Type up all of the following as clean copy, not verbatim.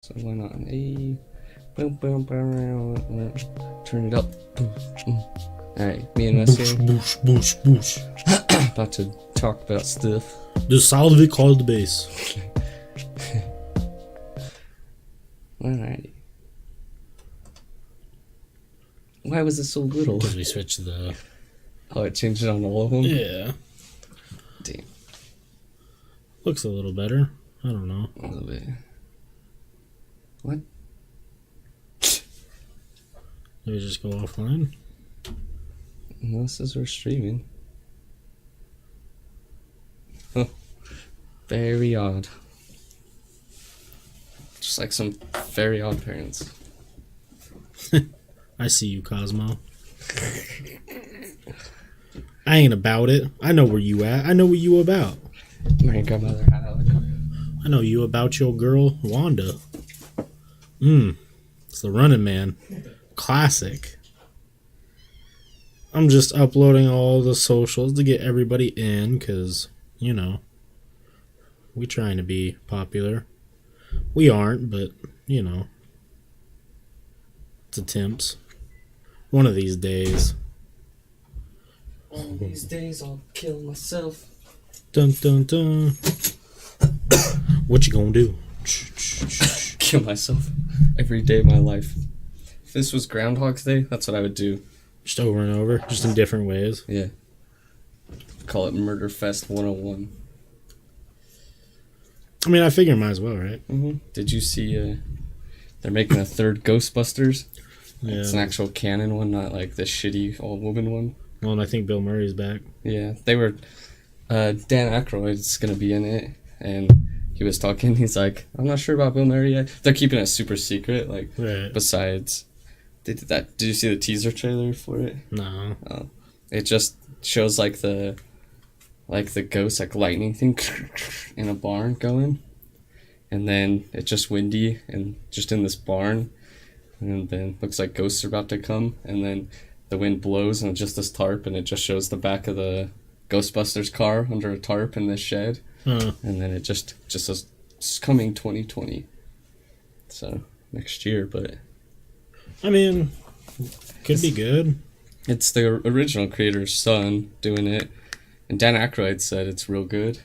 So why not? Hey, boom, boom, boom, turn it up. Alright, me and Wes Boosh. about to talk about stuff. The sound we call the bass. Alright. Why was it so little? Because we switched the... Oh, it changed it on all of them? Yeah. Damn. Looks a little better. I don't know. A little bit. What? Did we just go offline? No, this is we're streaming. Huh. Very odd. Just like some very odd parents. I see you, Cosmo. I ain't about it. I know where you at. I know what you about. My grandmother had a I know you about your girl, Wanda. It's the Running Man. Classic. I'm just uploading all the socials to get everybody in, because, you know, we trying to be popular. We aren't, but, you know, it's attempts. One of these days. One of these days I'll kill myself. Dun dun dun. What you gonna do? Kill myself every day of my life. If this was Groundhog's Day, that's what I would do. Just over and over, just in different ways. Yeah. Call it Murder Fest 101. I mean, I figure might as well, right? Mm-hmm. Did you see they're making a third Ghostbusters? Yeah. It's an actual canon one, not like the shitty all-woman one. Well, and I think Bill Murray's back. Yeah, they were... Dan Aykroyd's going to be in it, and he was talking, he's like, I'm not sure about Bill Murray yet. They're keeping it super secret, like, Right. besides... They did that. Did you see the teaser trailer for it? No. Oh. It just shows like the ghost, like lightning thing in a barn going. And then it's just windy and just in this barn. And then looks like ghosts are about to come. And then the wind blows and it's just this tarp and it just shows the back of the Ghostbusters car under a tarp in this shed. Huh. And then it just says, it's coming 2020. So, next year, but... I mean, could be good. It's the original creator's son doing it, and Dan Aykroyd said it's real good.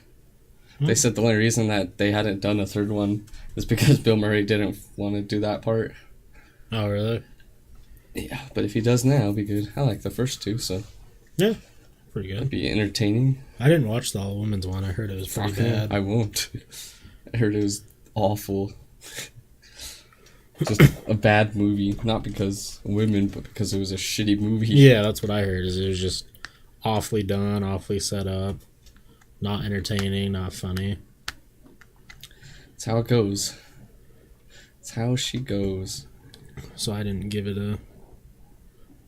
They said the only reason that they hadn't done a third one is because Bill Murray didn't want to do that part. Oh, really? Yeah, but if he does now, it'll be good. I like the first two, so Yeah, pretty it'd good. be entertaining. I didn't watch the All Women's one. I heard it was pretty bad. I won't. I heard it was awful. Just a bad movie, not because of women, but because it was a shitty movie. Yeah, that's what I heard. Is it was just awfully done, awfully set up, not entertaining, not funny. It's how it goes. It's how she goes. So I didn't give it a...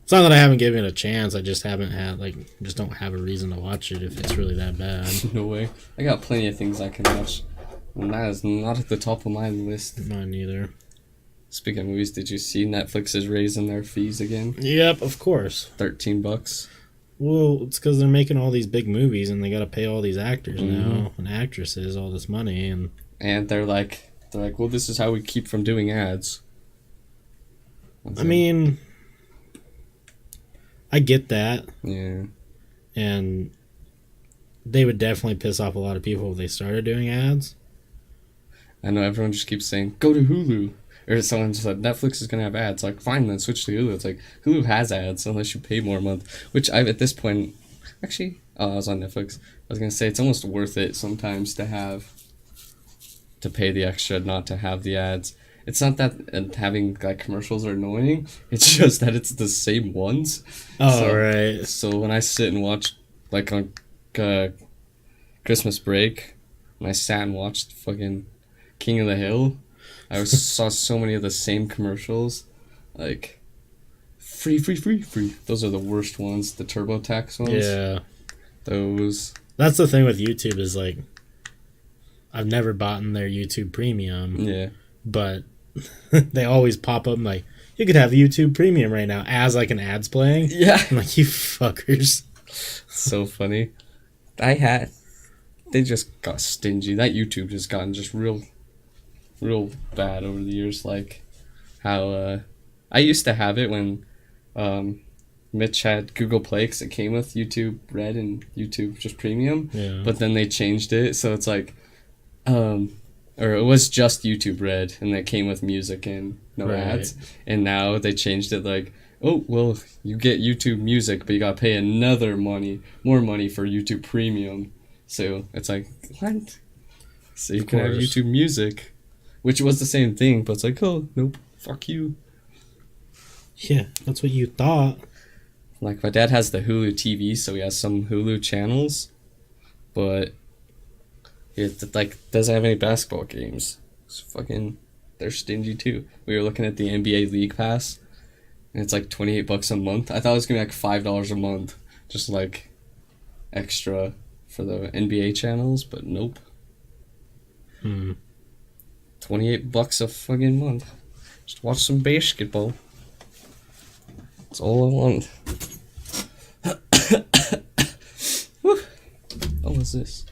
It's not that I haven't given it a chance. I just haven't had, just don't have a reason to watch it if it's really that bad. No way. I got plenty of things I can watch. And that is not at the top of my list. Mine neither. Speaking of movies, did you see Netflix is raising their fees again? Yep, of course. $13. Well, it's because they're making all these big movies and they got to pay all these actors now and actresses all this money. And they're like, well, this is how we keep from doing ads. I mean, I get that. Yeah. And they would definitely piss off a lot of people if they started doing ads. I know everyone just keeps saying, go to Hulu. Or someone just said, Netflix is going to have ads. Like, fine, then switch to Hulu. It's like, Hulu has ads unless you pay more a month. Which at this point, actually, I was on Netflix. I was going to say, it's almost worth it sometimes to pay the extra, not to have the ads. It's not that having, like, commercials are annoying. It's just that it's the same ones. Oh, right. So when I sit and watch, like, on Christmas break, when I sat and watched fucking King of the Hill, I saw so many of the same commercials, like, free. Those are the worst ones, the TurboTax ones. Yeah. Those. That's the thing with YouTube is, like, I've never bought in their YouTube Premium. Yeah. But they always pop up like, you could have YouTube Premium right now as, like, an ad's playing. Yeah. I'm like, you fuckers. So funny. They just got stingy. That YouTube just gotten just real real bad over the years. Like how I used to have it when Mitch had Google Play because it came with YouTube Red and YouTube just Premium. Yeah. But then they changed it, so it's like, or it was just YouTube Red, and it came with music and no ads. And now they changed it like, oh, well, you get YouTube Music, but you gotta pay more money for YouTube Premium. So it's like, what? So you can have YouTube Music, which was the same thing, but it's like, oh, nope, fuck you. Yeah, that's what you thought. Like, my dad has the Hulu TV, so he has some Hulu channels, but it, like, doesn't have any basketball games. It's fucking, they're stingy, too. We were looking at the NBA League Pass, and it's like $28 a month. I thought it was gonna be like $5 a month, just like extra for the NBA channels, but nope. $28 a fucking month. Just watch some basketball. That's all I want. Oh, what's this?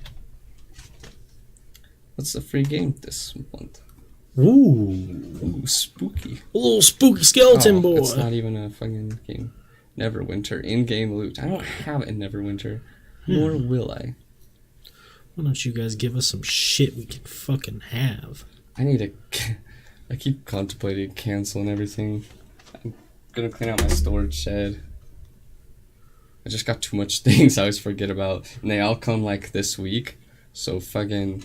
What's the free game this month? Ooh, spooky. a little spooky skeleton boy. It's not even a fucking game. Neverwinter in-game loot. I don't have it in Neverwinter, nor will I. Why don't you guys give us some shit we can fucking have? I keep contemplating canceling everything. I'm gonna clean out my storage shed. I just got too much things I always forget about, and they all come like this week. So fucking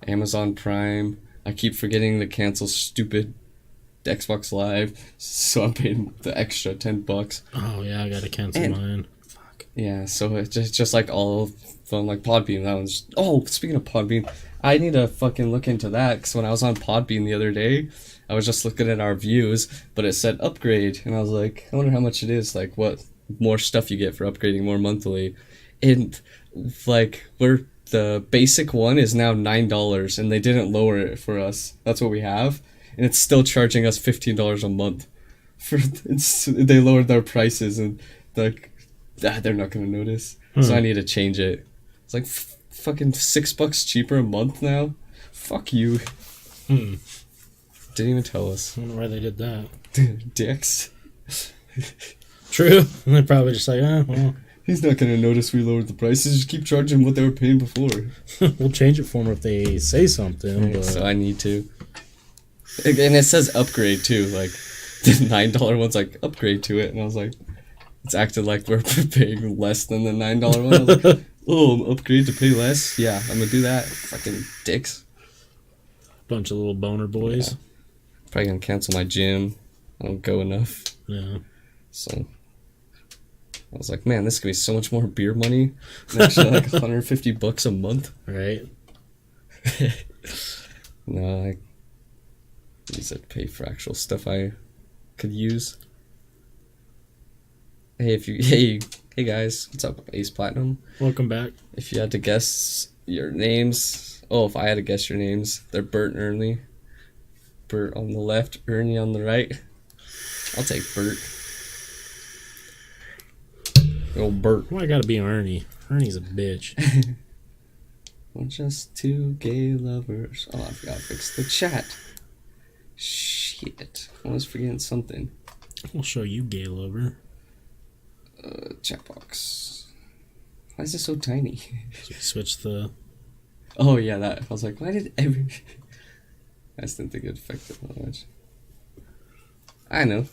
Amazon Prime. I keep forgetting to cancel stupid Xbox Live, so I'm paying the extra $10. Oh yeah, I gotta cancel mine. Fuck. Yeah, so it's just like all from like Podbean. That one's. Oh, speaking of Podbean, I need to fucking look into that, because when I was on Podbean the other day, I was just looking at our views, but it said upgrade, and I was like, I wonder how much it is, like what more stuff you get for upgrading more monthly. And like the basic one is now $9, and they didn't lower it for us. That's what we have, and it's still charging us $15 a month. They lowered their prices, and like they're not gonna notice. So I need to change it. It's like fucking $6 cheaper a month now. Fuck you. Didn't even tell us. I wonder why they did that. Dicks. True. And they're probably just like, well. He's not gonna notice we lowered the prices. Just keep charging what they were paying before. We'll change it for them if they say something. But... So I need to. And it says upgrade too. Like the $9 one's like upgrade to it, and I was like, it's acted like we're paying less than the $9 one. I was like, oh, upgrade to pay less? Yeah, I'm gonna do that. Fucking dicks. Bunch of little boner boys. Yeah. Probably gonna cancel my gym. I don't go enough. Yeah. So I was like, man, this could be so much more beer money. And actually like $150 a month. Right. No, I use it to pay for actual stuff I could use. Hey guys, what's up, Ace Platinum? Welcome back. If you had to guess your names, if I had to guess your names, they're Bert and Ernie. Bert on the left, Ernie on the right. I'll take Bert. Old Bert. Why gotta be Ernie? Ernie's a bitch. We're just two gay lovers. Oh, I forgot to fix the chat. Shit. I was forgetting something. We'll show you, gay lover. Chat box. Why is it so tiny? So we switch the... Oh, yeah, that. I was like, why did every... I just didn't think it affected that much. I know.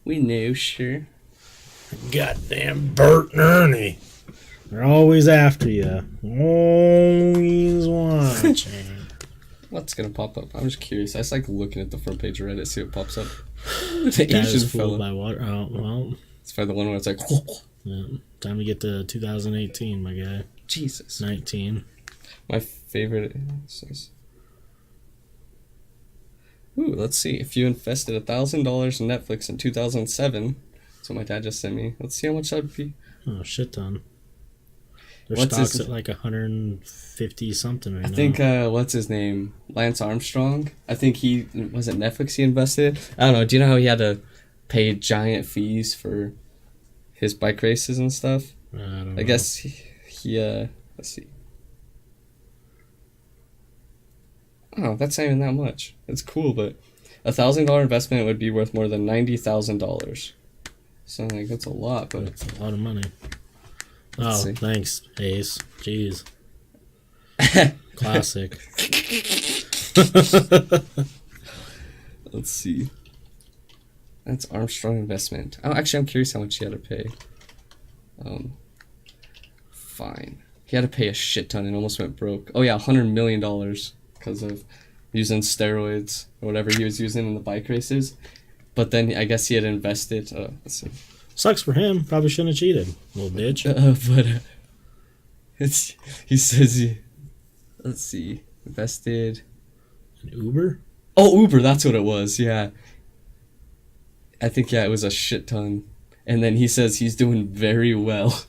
We knew, sure. Goddamn Bert and Ernie. They're always after you. Always watching. What's gonna pop up? I'm just curious. I just like looking at the front page of Reddit, see what pops up. The Asian fella. By water. Oh, well. It's probably the one where it's like... Yeah. Time to get to 2018, my guy. Jesus. 19. My favorite... Ooh, let's see. If you invested $1,000 in Netflix in 2007... That's what my dad just sent me. Let's see how much that would be. Oh, shit ton. Their stock's at like 150 something right now. I think, what's his name? Lance Armstrong. I think was it Netflix he invested? I don't know. Do you know how he had to pay giant fees for his bike races and stuff? I don't know. I guess he let's see. Oh, that's not even that much. It's cool, but $1,000 investment would be worth more than $90,000. So like that's a lot, but That's a lot of money. Let's see. Thanks, Ace. Jeez. Classic. Let's see. That's Armstrong investment. Oh, actually, I'm curious how much he had to pay. Fine. He had to pay a shit ton and almost went broke. Oh yeah, $100 million because of using steroids or whatever he was using in the bike races. But then I guess he had invested. Let's see. Sucks for him. Probably shouldn't have cheated, little bitch. He says he. Let's see. Invested. An Uber? Oh, Uber. That's what it was. Yeah. I think it was a shit ton. And then he says he's doing very well.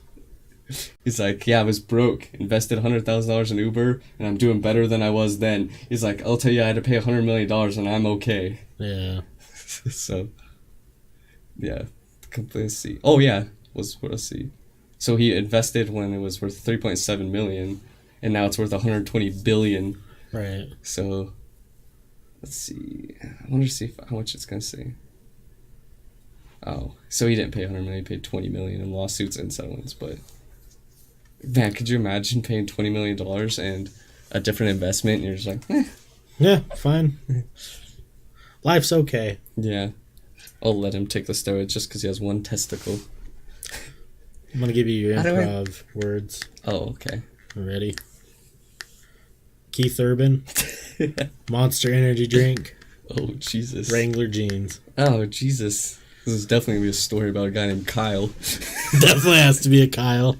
He's like, yeah, I was broke, invested $100,000 in Uber, and I'm doing better than I was then. He's like, I'll tell you, I had to pay $100 million, and I'm okay. Yeah. So, yeah, let's see. Oh yeah, let's see. So he invested when it was worth 3.7 million, and now it's worth 120 billion. Right. So, let's see. I wonder how much it's gonna say. Oh, so he didn't pay 100 million. He paid 20 million in lawsuits and settlements, but. Man, could you imagine paying $20 million and a different investment and you're just like, eh. Yeah, fine. Life's okay. Yeah. I'll let him take the steroids just because he has one testicle. I'm going to give you your improv words. Oh, okay. Ready? Keith Urban. Monster energy drink. Oh, Jesus. Wrangler jeans. Oh, Jesus. This is definitely going to be a story about a guy named Kyle. Definitely has to be a Kyle.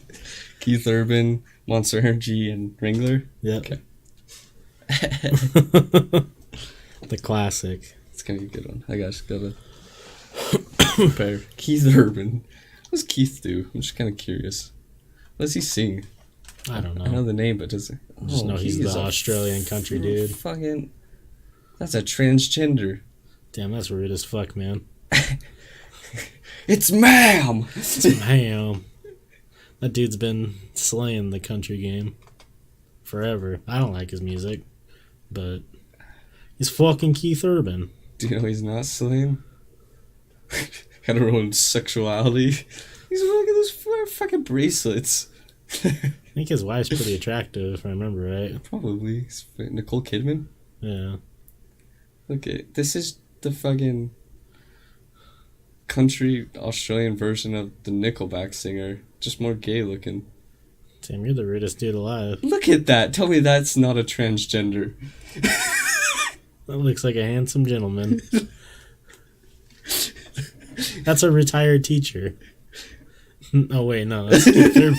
Keith Urban, Monster Energy, and Wrangler? Yeah. Okay. The classic. It's going to be a good one. I gotta prepare. Keith Urban. What does Keith do? I'm just kind of curious. What does he sing? I don't know. I know the name, but does it? I just know he's the Australian country dude. Fucking. That's a transgender. Damn, that's rude as fuck, man. It's ma'am! It's ma'am. That dude's been slaying the country game forever. I don't like his music, but he's fucking Keith Urban. Do you know he's not slaying? Had her own sexuality. He's look at those fucking bracelets. I think his wife's pretty attractive, if I remember right. Probably. Nicole Kidman? Yeah. Okay, this is the fucking country Australian version of the Nickelback singer. Just more gay looking. Damn, you're the rudest dude alive. Look at that. Tell me that's not a transgender. That looks like a handsome gentleman. That's a retired teacher. Oh, wait, no. That's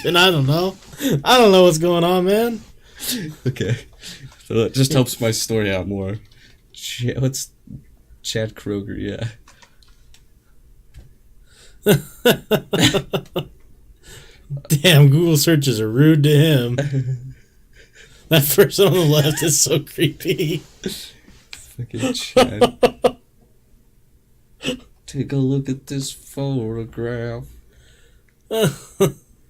and I don't know. I don't know what's going on, man. Okay. So that just helps my story out more. What's Chad Kroeger? Yeah. Damn, Google searches are rude to him. That person on the left is so creepy. Fucking Chad. Take a look at this photograph. He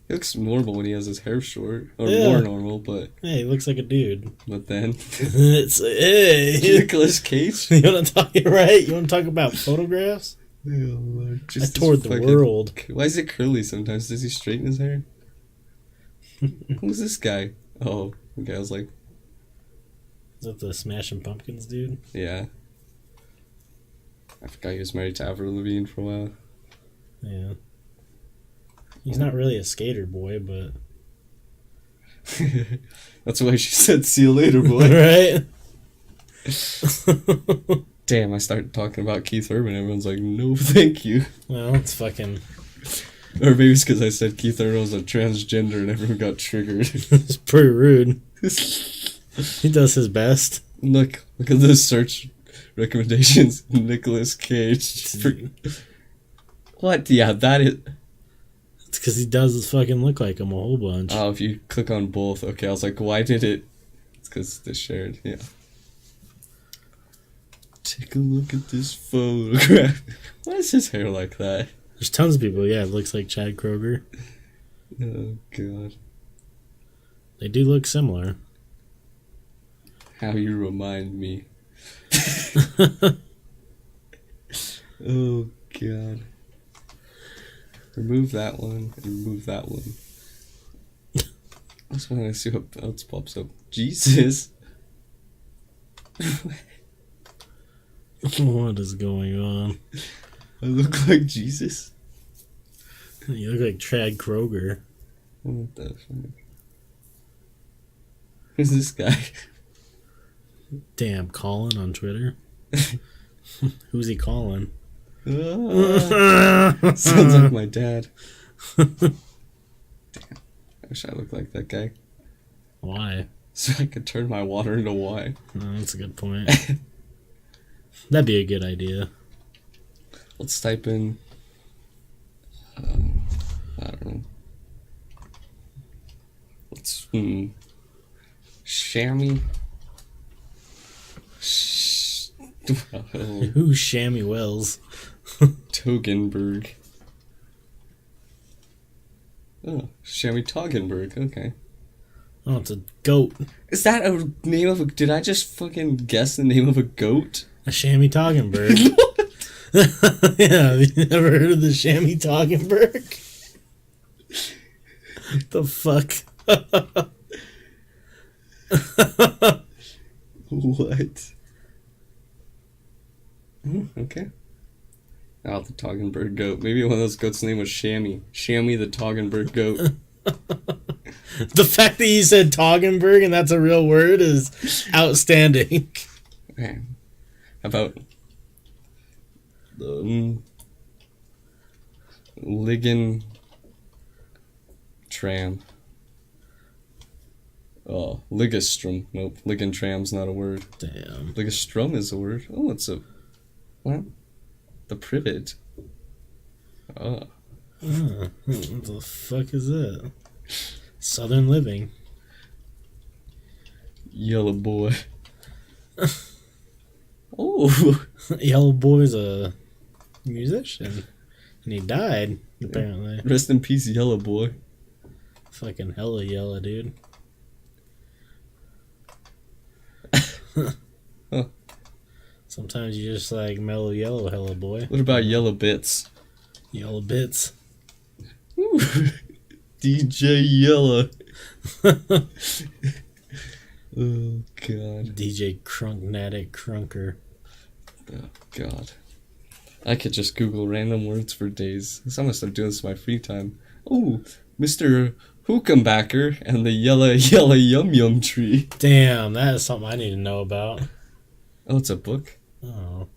looks normal when he has his hair short. Or more normal, but... Hey, he looks like a dude. But then... It's... Hey! Nicolas Cage? You want to talk... Right? You want to talk about photographs? I toured the world. Why is it curly sometimes? Does he straighten his hair? Who's this guy? Oh, okay, I was like... Is that the Smashing Pumpkins dude? Yeah. I forgot he was married to Avril Lavigne for a while. Yeah. He's not really a skater boy, but... That's why she said, see you later, boy. Right? Damn, I started talking about Keith Urban. Everyone's like, no, thank you. Well, it's fucking... Or maybe it's because I said Keith Urban was a transgender and everyone got triggered. It's pretty rude. He does his best. Look at those search recommendations. Nicolas Cage. What? Yeah, that is... It's because he does fucking look like him a whole bunch. Oh, if you click on both. Okay, I was like, why did it... It's because they shared, yeah. Take a look at this photograph. Why is his hair like that? There's tons of people, yeah, it looks like Chad Kroeger. Oh, God. They do look similar. How you remind me. Oh, God. Remove that one. Remove that one. I just want to see what else pops up. Jesus. What is going on? I look like Jesus. You look like Chad Kroger. What the fuck? Who's this guy? Damn, Colin on Twitter. Who's he calling? Sounds like my dad. Damn. I wish I looked like that guy. Why? So I could turn my water into wine. Oh, that's a good point. That'd be a good idea. Let's type in... I don't know. Let's... Shammy... Who's Shammy Wells? Togenberg. Oh, Shammy Togenberg, okay. Oh, it's a goat. Is that a name of a... Did I just fucking guess the name of a goat? A Shammy Toggenberg. Yeah, have you never heard of the Shammy Toggenberg? The fuck? What? Okay. Oh, the Toggenberg goat. Maybe one of those goats' name was Shammy. Shammy the Toggenberg goat. The fact that you said Toggenberg and that's a real word is outstanding. Okay. How about the Ligon Tram? Oh, Ligastrum. Nope, Ligantram's not a word. Damn. Ligastrum is a word. Oh, it's a... What? The privet. Oh. What the fuck is that? Southern Living. Yellow boy. Oh. Yellow Boy's a musician. And he died, apparently. Rest in peace, Yellow boy. Fucking hella yellow, dude. Huh. Sometimes you just like mellow yellow, hella boy. What about Yellow Bits? Yellow bits. Ooh. DJ Yellow. Oh, God. DJ Crunknatic Crunker. Oh, God. I could just Google random words for days. I'm gonna start doing this in my free time. Oh, Mr. Hookenbacker and the yellow yum yum tree. Damn, that is something I need to know about. Oh, it's a book? Oh.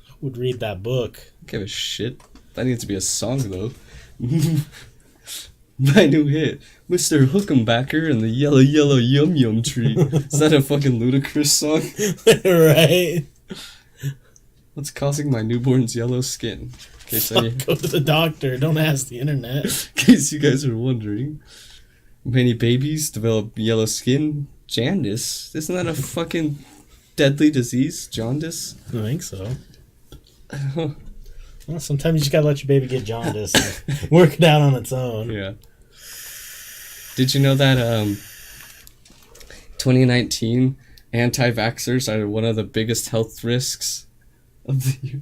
Who would read that book? Give a shit. That needs to be a song, though. My new hit, Mr. Hookenbacker and the yellow yum yum tree. Is that a fucking ludicrous song? Right? What's causing my newborn's yellow skin? In case, Go to the doctor. Don't ask the internet. in case you guys are wondering. Many babies develop yellow skin. Jaundice. Isn't that a fucking deadly disease? Jaundice? I think so. Well, sometimes you just gotta let your baby get jaundice and work it out on its own. Yeah. Did you know that 2019 anti-vaxxers are one of the biggest health risks of the year?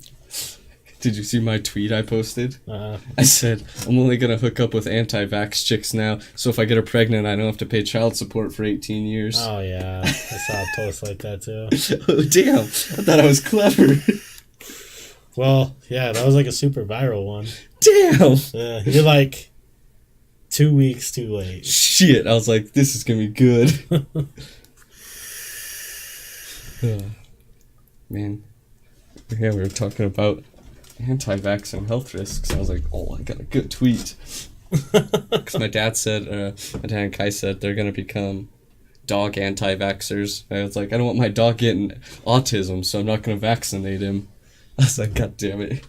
Did you see my tweet I posted? I said, I'm only going to hook up with anti-vax chicks now, so if I get her pregnant, I don't have to pay child support for 18 years. Oh, yeah. I saw a post like that, too. Oh, damn. I thought I was clever. Well, yeah, that was like a super viral one. Damn. You're like 2 weeks too late. Shit. I was like, this is going to be good. Man. Yeah, we were talking about anti-vax and health risks. I was like, oh, I got a good tweet. Because my dad and Kai said they're going to become dog anti-vaxxers. I was like, I don't want my dog getting autism, so I'm not going to vaccinate him. I was like, God damn it.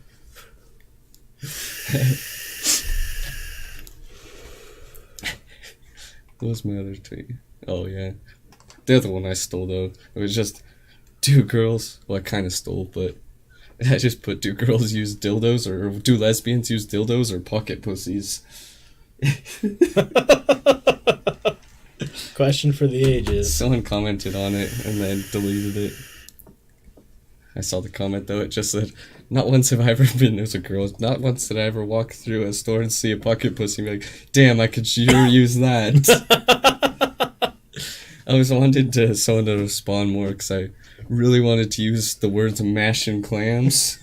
What was my other tweet? Oh, yeah. The other one I stole, though. It was just 2 girls. Well, I kind of stole, but I just put 2 girls use dildos, or do lesbians use dildos or pocket pussies? Question for the ages. Someone commented on it and then deleted it. I saw the comment though. It just said, "Not once have I ever been." There's a girl. "Not once did I ever walk through a store and see a pocket pussy and be like, damn, I could sure use that." I always wanted someone to respond more because I really wanted to use the words "mash" and "clams,"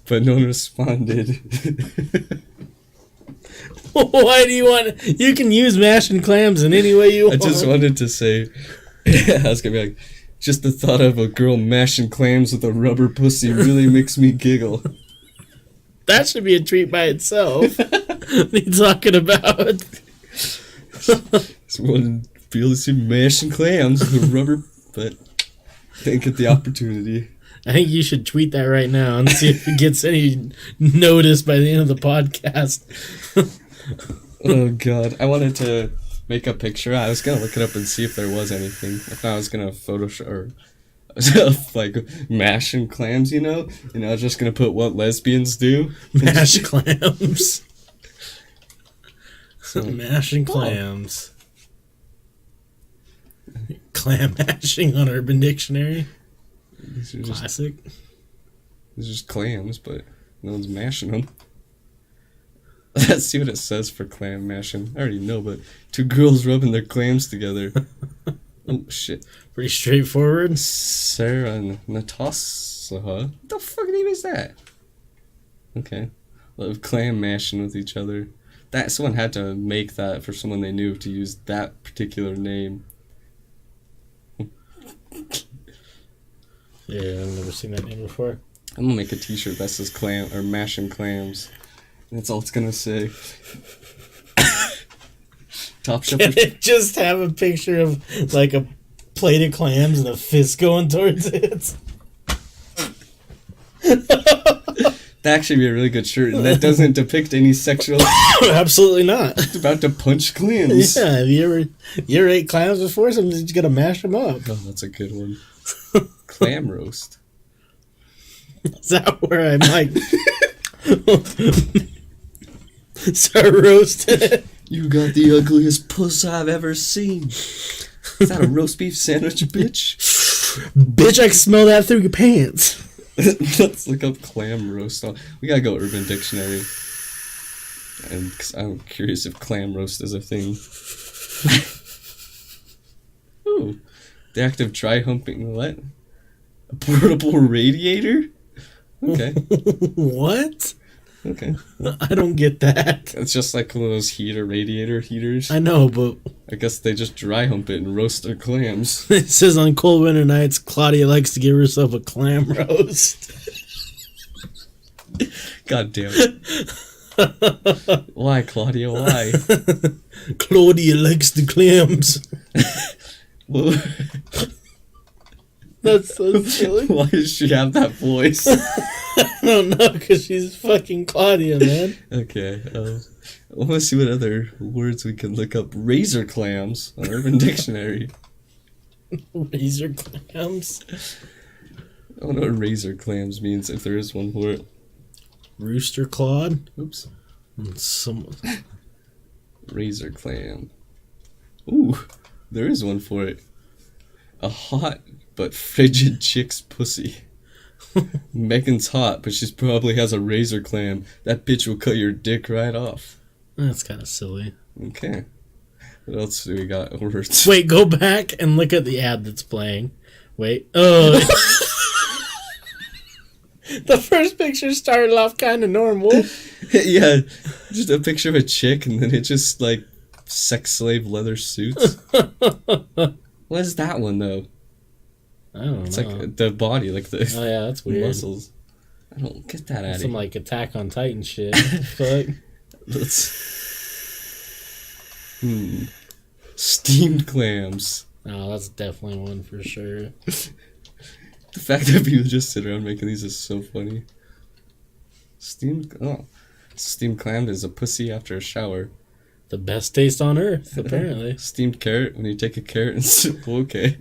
but no one responded. Why do you want? You can use mash and clams in any way you want. I just wanted to say, I was gonna be like, just the thought of a girl mashing clams with a rubber pussy really makes me giggle. That should be a treat by itself. What are you talking about? Just wanted to be able to see mashing clams with a rubber, but didn't get the opportunity. I think you should tweet that right now and see if it gets any notice by the end of the podcast. Oh god, I wanted to make a picture. I was gonna look it up and see if there was anything. If not, I was gonna Photoshop or like mashing clams, you know? I was just gonna put what lesbians do. Mash clams. Mashing clams. Clam mashing on Urban Dictionary. Classic. These are just clams, but no one's mashing them. Let's see what it says for clam mashing. I already know, but two girls rubbing their clams together. Oh, shit. Pretty straightforward. Sarah and Natasha. What the fuck name is that? Okay. Love clam mashing with each other. That someone had to make that for someone they knew to use that particular name. Yeah, I've never seen that name before. I'm gonna make a t-shirt that says clam or mashing clams. That's all it's gonna say. Topshelfers. Can it just have a picture of like a plate of clams and a fist going towards it? That'd actually be a really good shirt, and that doesn't depict any sexual. Absolutely not. It's about to punch clams. Yeah, have you ever ate clams before? Sometimes you gotta mash them up. Oh, that's a good one. Clam roast. Is that where I might start roasting it? You got the ugliest puss I've ever seen. Is that a roast beef sandwich, bitch? Bitch, I can smell that through your pants. Let's look up clam roast. We gotta go Urban Dictionary. And cause I'm curious if clam roast is a thing. Ooh. The act of dry humping. What? A portable radiator? Okay. What? Okay. I don't get that. It's just like one of those radiator heaters. I know, but I guess they just dry hump it and roast their clams. it says on cold winter nights, Claudia likes to give herself a clam roast. God damn it. Why, Claudia? Why? Claudia likes the clams. Well, That's so silly. why does she have that voice? I don't know, because she's fucking Claudia, man. Okay. I want to see what other words we can look up. Razor clams on Urban Dictionary. Razor clams. I don't know what razor clams means, if there is one for it. Rooster clawed. Oops. Razor clam. Ooh, there is one for it. A hot but frigid chick's pussy. Megan's hot, but she probably has a razor clam. That bitch will cut your dick right off. That's kind of silly. Okay. What else do we got? Words. Wait, go back and look at the ad that's playing. Wait. Oh. The first picture started off kind of normal. Yeah, just a picture of a chick, and then it just, like, sex slave leather suits. What is that one, though? I don't know. It's like the body, like the Oh, yeah, that's weird. muscles. I don't get that out of Some, here. like, Attack on Titan shit. Fuck. Let's... Steamed clams. Oh, that's definitely one for sure. The fact that people just sit around making these is so funny. Steamed clam is a pussy after a shower. The best taste on earth, apparently. Steamed carrot, when you take a carrot and... Okay.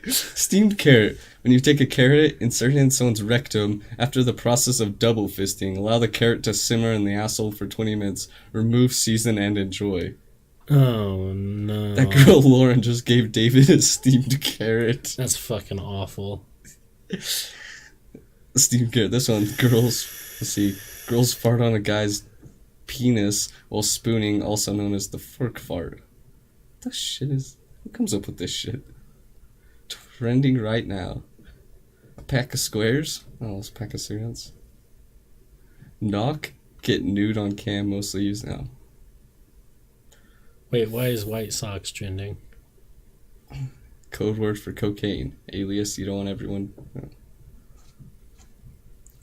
Steamed carrot. When you take a carrot, insert it in someone's rectum after the process of double fisting. Allow the carrot to simmer in the asshole for 20 minutes. Remove, season, and enjoy. Oh no. That girl Lauren just gave David a steamed carrot. That's fucking awful. Steamed carrot. This one, girls. Let's see. Girls fart on a guy's penis while spooning, also known as the fork fart. What the shit is? Who comes up with this shit? Trending right now. A pack of squares? Oh, it's a pack of cigarettes. Knock. Get nude on cam, mostly used now. Wait, why is white socks trending? Code word for cocaine. Alias, you don't want everyone.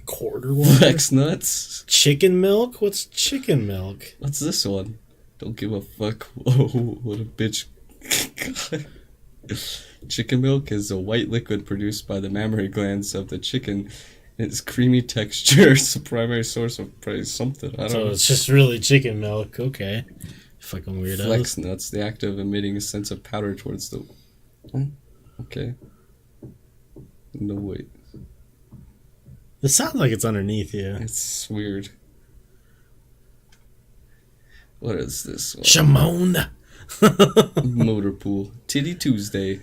Quarter water? Flex nuts. Chicken milk? What's chicken milk? What's this one? Don't give a fuck. Whoa, what a bitch. Chicken milk is a white liquid produced by the mammary glands of the chicken. Its creamy texture is the primary source of probably something. I don't know. So it's just really chicken milk. Okay. Fucking weirdos. Flex nuts, the act of emitting a sense of powder towards the... Okay. No, wait. It sounds like it's underneath you. It's weird. What is this one? Shimon! Motor pool. Titty Tuesday.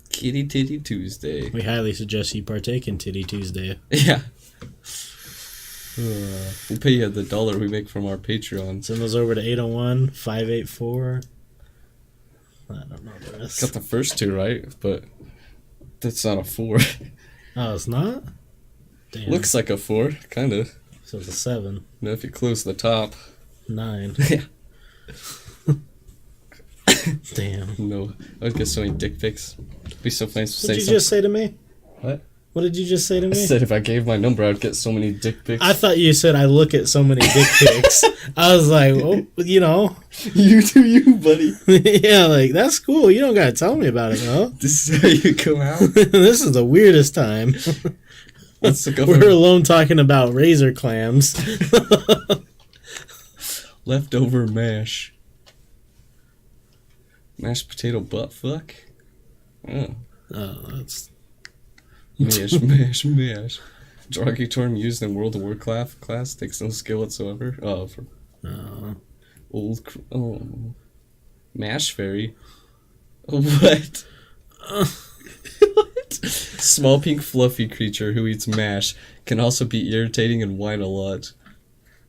Kitty Titty Tuesday. We highly suggest you partake in Titty Tuesday. Yeah. We'll pay you the $1 we make from our Patreon. Send those over to 801-584. I don't know the rest. Got the first two right, but that's not a 4. Oh, it's not? Damn. Looks like a 4, kind of. So it's a 7. Now if you close the top. 9. Yeah. Damn. No, I would get so many dick pics. It'd be so funny to say What did you something. just say to me? What? What did you just say to I me? said if I gave my number, I'd get so many dick pics. I thought you said I look at so many dick pics. I was like, oh, you know. You do you, buddy. Yeah, like, that's cool. You don't got to tell me about it, though. This is how you come out. This is the weirdest time. Let's go We're alone talking about razor clams. Leftover mash. Mashed potato butt fuck? Oh. Oh, that's... Mash. Derogatory term used in World of Warcraft class takes no skill whatsoever. Oh, for Mash fairy. What? What? Small pink fluffy creature who eats mash can also be irritating and whine a lot.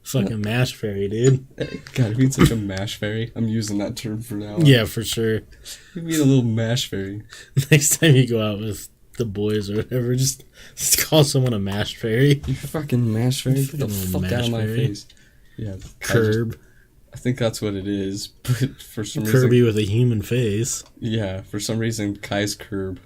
Fucking mash fairy, dude. God, it means such a mash fairy. I'm using that term for now. Yeah, for sure. You mean a little mash fairy. Next time you go out with the boys or whatever, just call someone a mash fairy. You fucking mash fairy? Get the Fucking fuck mash out of my fairy. face. Yeah. Curb. I think that's what it is, but for some Kirby reason... with a human face. Yeah, for some reason, Kai's curb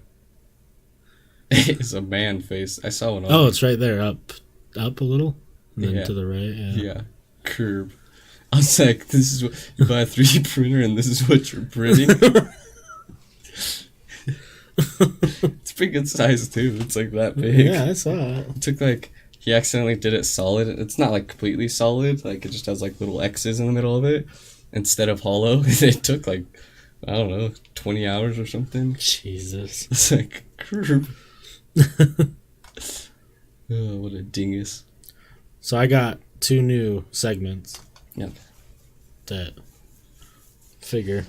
is a man face. I saw one on... Oh, it's right there. Up a little. And then Yeah. to the right. Yeah, curb. I was like, this is what... You buy a 3D printer and this is what you're printing? It's pretty good size, too. It's like that big. Yeah, I saw it. It took like... He accidentally did it solid. It's not like completely solid. Like it just has like little X's in the middle of it instead of hollow. It took like, I don't know, 20 hours or something. Jesus. It's like, curb. Oh, what a dingus. So I got 2 new segments. Yeah. That figure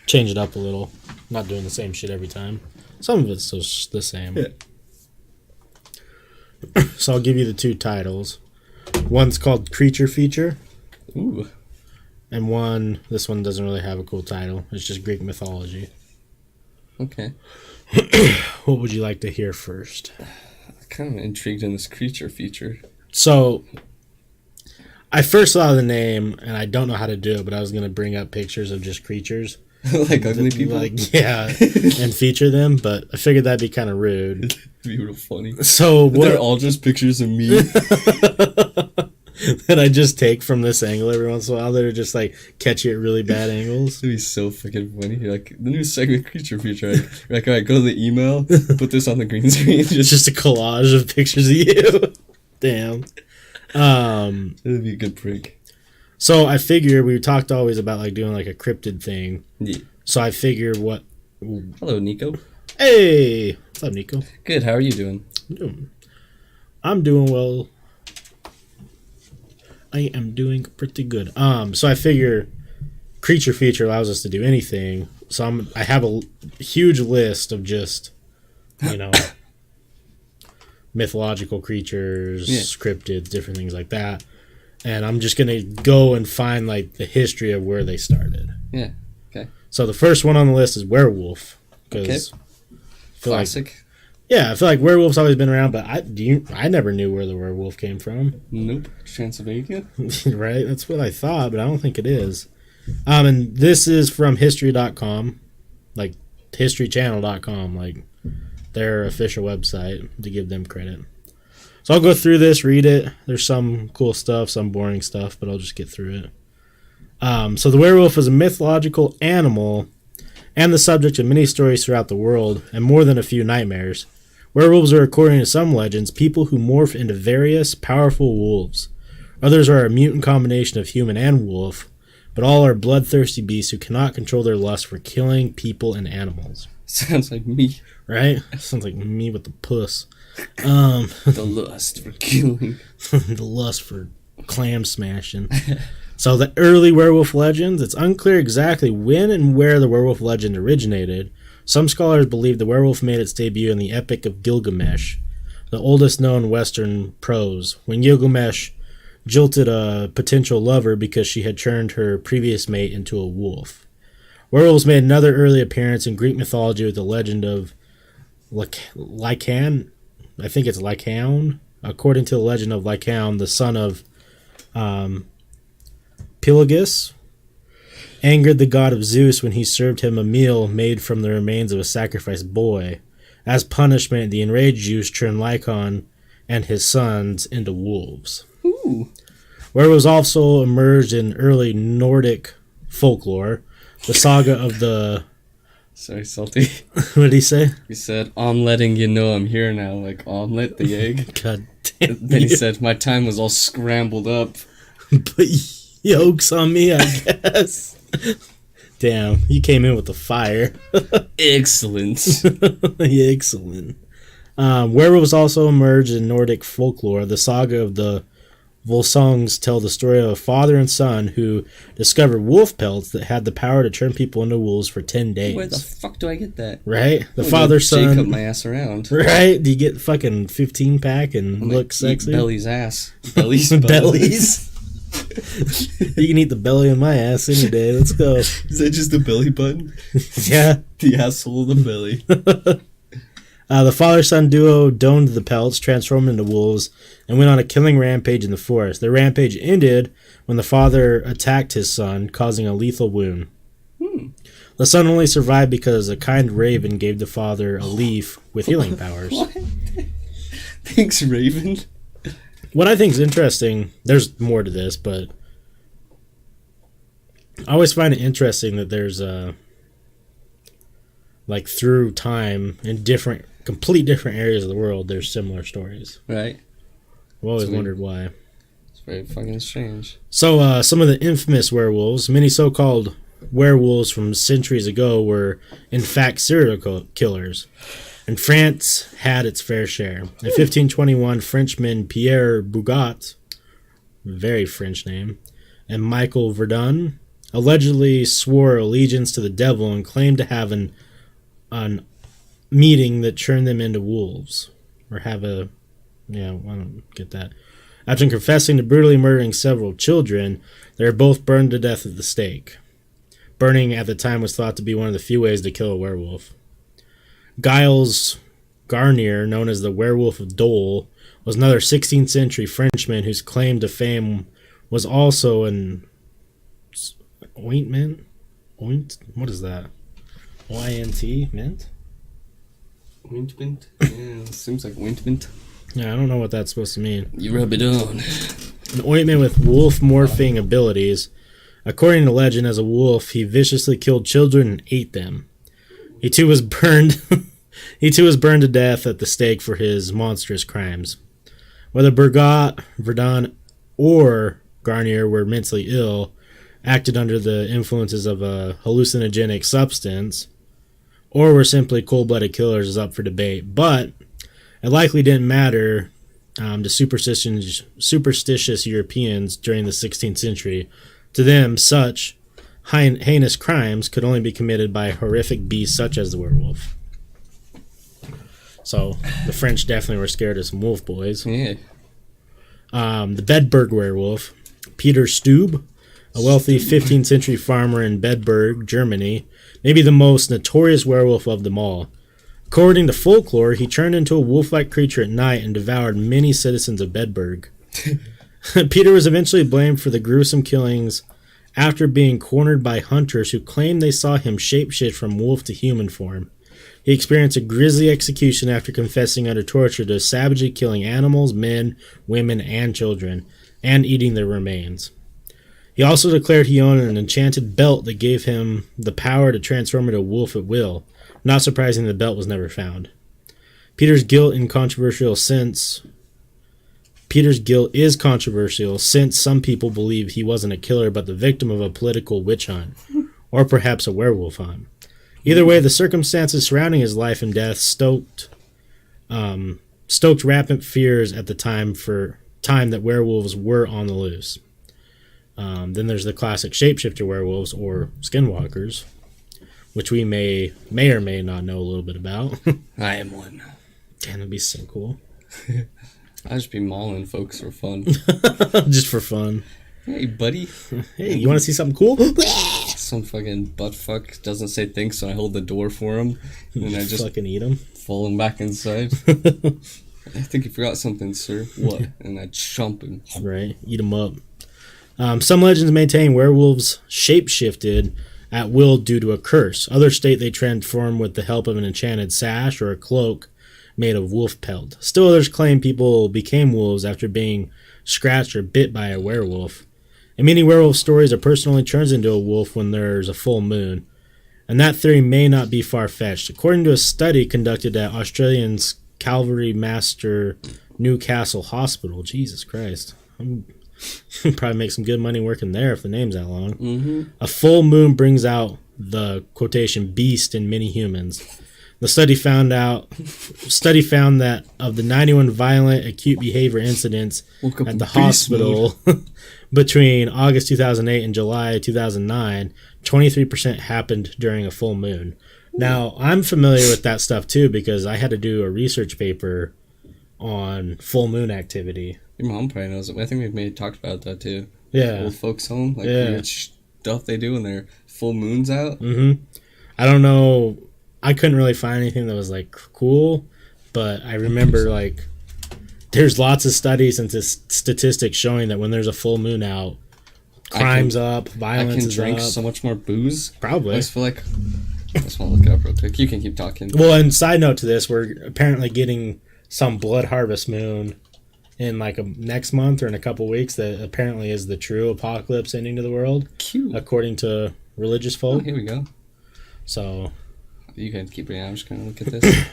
change it up a little. Not doing the same shit every time. Some of it's just the same. Yeah. So I'll give you the 2 titles. One's called Creature Feature. Ooh. And this one doesn't really have a cool title. It's just Greek mythology. Okay. What would you like to hear first? I'm kind of intrigued in this creature feature. So, I first saw the name, and I don't know how to do it, but I was going to bring up pictures of just creatures. Like ugly people? Like, yeah, and feature them, but I figured that'd be kind of rude. It'd be real funny. So what? They're all just pictures of me. That I just take from this angle every once in a while. That are just like catchy at really bad angles. It'd be so fucking funny. You're like, the new segment creature feature. You're like, all right, go to the email, put this on the green screen. It's just a collage of pictures of you. Damn. It'd be a good prank. So I figure we talked always about like doing like a cryptid thing. Yeah. So I figure what. Hello, Nico. Hey, what's up, Nico? Good. How are you doing? I'm doing well. I am doing pretty good. So I figure creature feature allows us to do anything. So I have a huge list of just, you know, mythological creatures, cryptids, different things like that. And I'm just going to go and find, like, the history of where they started. Yeah. Okay. So the first one on the list is werewolf. Because classic. I feel like werewolf's always been around, but I never knew where the werewolf came from. Nope. Transylvania? Right? That's what I thought, but I don't think it is. And this is from history.com, like historychannel.com, like their official website, to give them credit. So I'll go through this, read it. There's some cool stuff, some boring stuff, but I'll just get through it. So the werewolf is a mythological animal and the subject of many stories throughout the world, and more than a few nightmares. Werewolves are, according to some legends, people who morph into various powerful wolves. Others are a mutant combination of human and wolf, but all are bloodthirsty beasts who cannot control their lust for killing people and animals. Sounds like me. Right? Sounds like me with the puss. The lust for killing. The lust for clam smashing. So the early werewolf legends, it's unclear exactly when and where the werewolf legend originated. Some scholars believe the werewolf made its debut in the Epic of Gilgamesh, the oldest known Western prose, when Gilgamesh jilted a potential lover because she had turned her previous mate into a wolf. Werewolves made another early appearance in Greek mythology with the legend of Lycaon. I think it's Lycaon. According to the legend of Lycaon, the son of Pelagus angered the god of Zeus when he served him a meal made from the remains of a sacrificed boy. As punishment, the enraged Zeus turned Lycaon and his sons into wolves. Ooh. Werewolves also emerged in early Nordic folklore. The saga of the... Sorry, Salty. What did he say? He said, I'm letting you know I'm here now, like omelet, the egg. God damn. Then he said, my time was all scrambled up. Put yolks on me, I guess. Damn, you came in with the fire. Excellent. Excellent. Werewolves also emerged in Nordic folklore. The saga of the Volsungs tell the story of a father and son who discovered wolf pelts that had the power to turn people into wolves for 10 days. Where the fuck do I get that? Right? The father, son. Jacob my ass around. Right? Do you get fucking 15 pack and look sexy? Belly's ass. Belly's Bellies. You can eat the belly of my ass any day. Let's go. Is that just the belly button? Yeah. The asshole of the belly. The father-son duo donned the pelts, transformed into wolves, and went on a killing rampage in the forest. Their rampage ended when the father attacked his son, causing a lethal wound. The son only survived because a kind raven gave the father a leaf with healing powers. What? Thanks, Raven. What I think is interesting, there's more to this, but I always find it interesting that there's like through time in complete different areas of the world, there's similar stories. Right. I've always wondered why. It's very fucking strange. So some of the infamous werewolves, many so-called werewolves from centuries ago were in fact serial killers. And France had its fair share. In 1521, Frenchman Pierre Bugat, very French name, and Michael Verdun allegedly swore allegiance to the devil and claimed to have an meeting that turned them into wolves. Or have a... Yeah, I don't get that. After confessing to brutally murdering several children, they were both burned to death at the stake. Burning at the time was thought to be one of the few ways to kill a werewolf. Giles Garnier, known as the Werewolf of Dole, was another 16th century Frenchman whose claim to fame was also an ointment? What is that? Y-N-T? Mint? Ointment? Yeah, seems like ointment. Yeah, I don't know what that's supposed to mean. You rub it on. An ointment with wolf morphing abilities. According to legend, as a wolf, he viciously killed children and ate them. He too was burned. He too was burned to death at the stake for his monstrous crimes. Whether Bugat, Verdun, or Garnier were mentally ill, acted under the influences of a hallucinogenic substance, or were simply cold-blooded killers is up for debate. But it likely didn't matter to superstitious Europeans during the 16th century. To them, such heinous crimes could only be committed by horrific beasts such as the werewolf. So the French definitely were scared of some wolf boys. Yeah. The Bedburg werewolf, Peter Stube, a wealthy 15th century farmer in Bedburg, Germany, maybe the most notorious werewolf of them all. According to folklore, he turned into a wolf-like creature at night and devoured many citizens of Bedburg. Peter was eventually blamed for the gruesome killings after being cornered by hunters who claimed they saw him shapeshift from wolf to human form. He experienced a grisly execution after confessing under torture to savagely killing animals, men, women, and children, and eating their remains. He also declared he owned an enchanted belt that gave him the power to transform into a wolf at will. Not surprising, the belt was never found. Peter's guilt is controversial since some people believe he wasn't a killer but the victim of a political witch hunt, or perhaps a werewolf hunt. Either way, the circumstances surrounding his life and death stoked rampant fears at the time that werewolves were on the loose. Then there's the classic shapeshifter werewolves, or skinwalkers, which we may or may not know a little bit about. I am one. Damn, that'd be so cool. I'd just be mauling folks for fun. Just for fun. Hey, buddy. Hey, you want to see something cool? Some fucking buttfuck doesn't say thanks, so I hold the door for him, and I just fucking eat him. Fall him back inside. I think you forgot something, sir. What? And I chomp him. Right, eat him up. Some legends maintain werewolves shapeshifted at will due to a curse. Others state they transform with the help of an enchanted sash or a cloak made of wolf pelt. Still others claim people became wolves after being scratched or bit by a werewolf. In many werewolf stories, a person only turns into a wolf when there's a full moon. And that theory may not be far-fetched. According to a study conducted at Australian's Calvary Master Newcastle Hospital, Jesus Christ, probably make some good money working there if the name's that long. Mm-hmm. A full moon brings out the quotation beast in many humans. The study found that of the 91 violent acute behavior incidents at the hospital between August 2008 and July 2009, 23% happened during a full moon. Now, I'm familiar with that stuff too because I had to do a research paper on full moon activity. Your mom probably knows it. I think we've talked about that too. Yeah. Old folks home, like yeah. weird stuff they do when their full moon's out. Mm-hmm. I don't know. I couldn't really find anything that was like cool, but I remember like there's lots of studies and statistics showing that when there's a full moon out, crime's up, violence is up. I can drink so much more booze. Probably. I just feel like I just want to look it up real quick. You can keep talking. Well, and side note to this, we're apparently getting some blood harvest moon in like next month or in a couple weeks that apparently is the true apocalypse ending to the world. Cute. According to religious folk. Oh, here we go. So you can keep reading. I'm just going to look at this.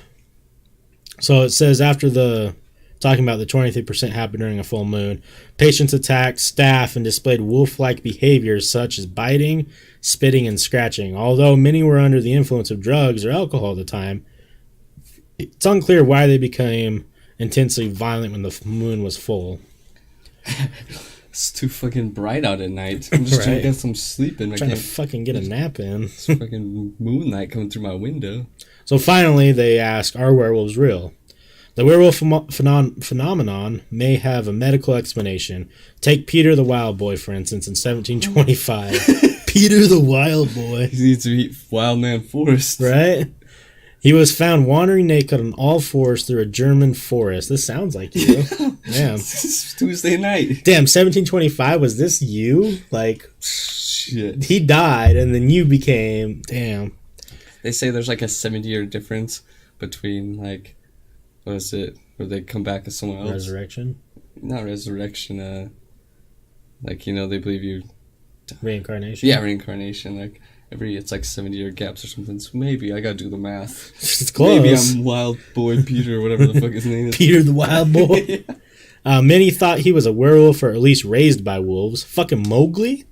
So it says talking about the 23% happened during a full moon, patients attacked staff and displayed wolf-like behaviors such as biting, spitting, and scratching. Although many were under the influence of drugs or alcohol at the time, it's unclear why they became intensely violent when the moon was full. It's too fucking bright out at night. I'm just trying to get some sleep in. Trying to fucking get a nap in. It's fucking moonlight coming through my window. So finally, they ask, are werewolves real? The werewolf phenomenon may have a medical explanation. Take Peter the Wild Boy, for instance, in 1725. Peter the Wild Boy. He needs to eat Wild Man Forrest. Right? He was found wandering naked on all fours through a German forest. This sounds like you. Damn. It's Tuesday night. Damn, 1725, was this you? Like, shit. He died, and then you became... Damn. They say there's like a 70-year difference between, like... What is it? Where they come back as someone else? Resurrection? Not resurrection, like, you know, they believe you... Reincarnation? Yeah, reincarnation. Like, it's like 70-year gaps or something. So maybe I gotta do the math. It's close. Maybe I'm Wild Boy Peter or whatever the fuck his name is. Peter the Wild Boy? Yeah. Many thought he was a werewolf or at least raised by wolves. Fucking Mowgli?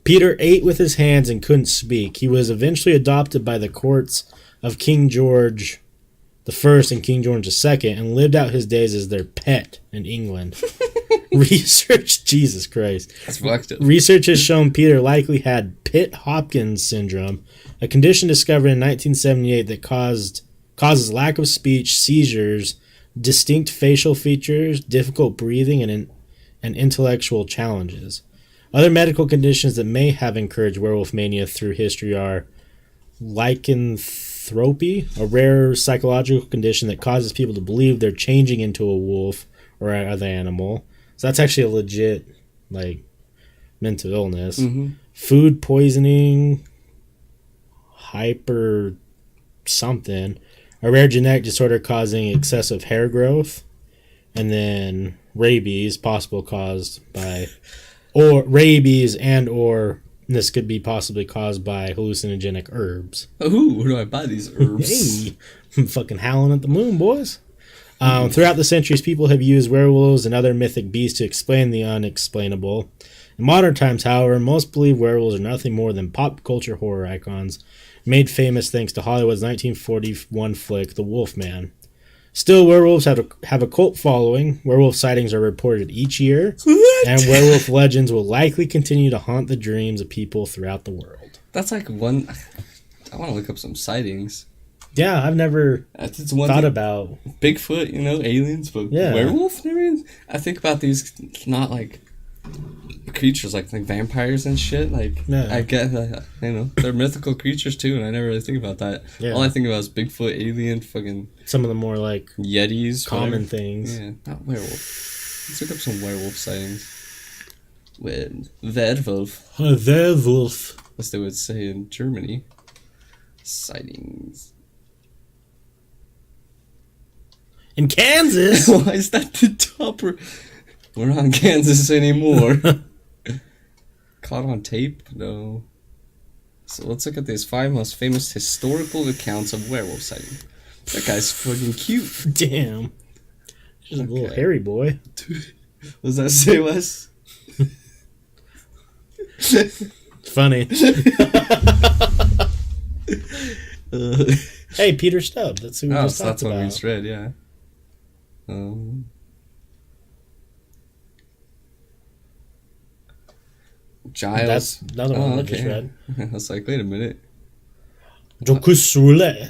Peter ate with his hands and couldn't speak. He was eventually adopted by the courts of King George I and King George II and lived out his days as their pet in England. Jesus Christ. That's fucked up. Research has shown Peter likely had Pitt-Hopkins syndrome, a condition discovered in 1978 that causes lack of speech, seizures, distinct facial features, difficult breathing, and intellectual challenges. Other medical conditions that may have encouraged werewolf mania through history are lycanthropy, a rare psychological condition that causes people to believe they're changing into a wolf or other animal. So that's actually a legit, like, mental illness. Mm-hmm. Food poisoning, hyper something, a rare genetic disorder causing excessive hair growth, and then rabies, possible caused by, or rabies and or this could be possibly caused by hallucinogenic herbs. Ooh, where do I buy these herbs? Hey, I'm fucking howling at the moon, boys. Throughout the centuries, people have used werewolves and other mythic beasts to explain the unexplainable. In modern times, however, most believe werewolves are nothing more than pop culture horror icons, made famous thanks to Hollywood's 1941 flick, The Wolfman. Still, werewolves have a cult following. Werewolf sightings are reported each year, and werewolf legends will likely continue to haunt the dreams of people throughout the world. That's like one... I want to look up some sightings. Yeah, I've never thought about Bigfoot, aliens, but werewolf? I think about these not like creatures like vampires and shit. I get they're mythical creatures too, and I never really think about that. Yeah. All I think about is Bigfoot, alien, fucking some of the more like yetis, common things. Yeah, not werewolf. Let's look up some werewolf sightings. Werewolf. Werewolf. As they would say in Germany. Sightings. In Kansas? Why is that the top? We're not in Kansas anymore. Caught on tape? No. So let's look at these 5 most famous historical accounts of werewolf sighting. That guy's fucking cute. Damn. He's a little hairy boy. What does that say, Wes? Funny. Hey, Peter Stubbs. That's who we just talked about. That's what we just read, yeah. Giles. That's another one I just read. I was like, wait a minute.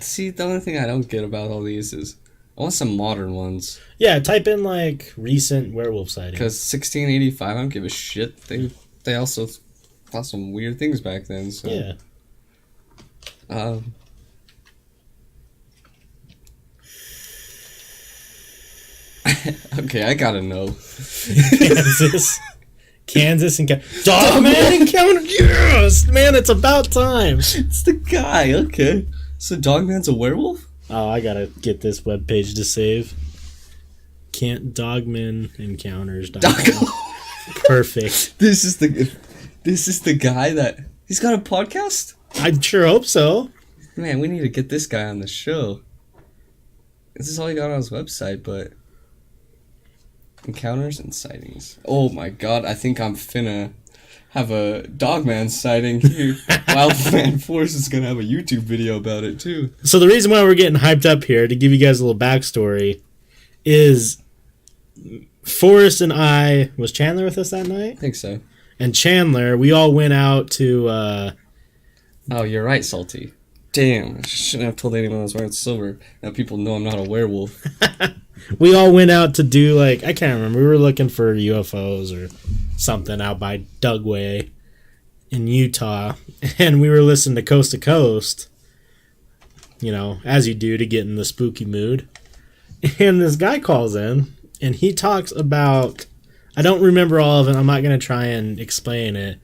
See, the only thing I don't get about all these is I want some modern ones. Yeah, type in like recent werewolf sightings. Because 1685, I don't give a shit. They also thought some weird things back then. So. Yeah. Okay, I gotta know. Kansas and Dogman encounter. Yes, man, it's about time. It's the guy. Okay, so Dogman's a werewolf. Oh, I gotta get this webpage to save. Can't Dogman encounters. Perfect. This is the guy that he's got a podcast. I sure hope so. Man, we need to get this guy on the show. This is all he got on his website, but. Encounters and sightings. Oh my god, I think I'm finna have a Dogman sighting here. Wildman Forrest is gonna have a YouTube video about it too. So the reason why we're getting hyped up here, to give you guys a little backstory, is Forrest and I... Was Chandler with us that night? I think so. And Chandler, we all went out to... Oh, you're right, Salty. Damn, I shouldn't have told anyone I was wearing silver. Now people know I'm not a werewolf. We all went out to do, I can't remember. We were looking for UFOs or something out by Dugway in Utah. And we were listening to Coast, as you do to get in the spooky mood. And this guy calls in, and he talks about... I don't remember all of it. I'm not going to try and explain it.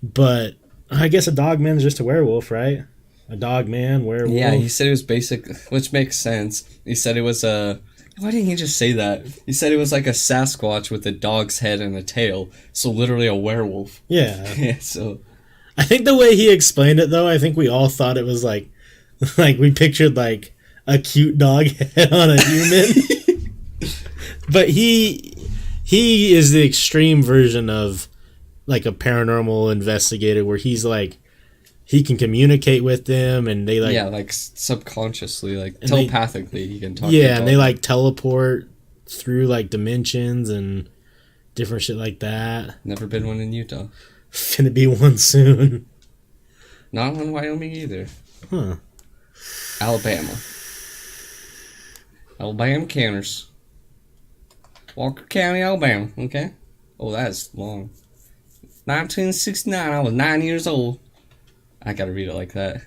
But I guess a dogman's just a werewolf, right? A dogman, werewolf. Yeah, he said it was basic, which makes sense. He said it was a... Why didn't he just say that? He said it was like a Sasquatch with a dog's head and a tail. So literally a werewolf. Yeah. Yeah, so... I think the way he explained it, though, I think we all thought it was like we pictured a cute dog head on a human. But he is the extreme version of a paranormal investigator where he's he can communicate with them and they subconsciously, telepathically he can talk. Yeah, and they teleport through dimensions and different shit like that. Never been one in Utah. Finna be one soon. Not in Wyoming either. Huh. Alabama counters. Walker County, Alabama. Okay. Oh, that's long. 1969. I was 9 years old. I gotta read it like that. I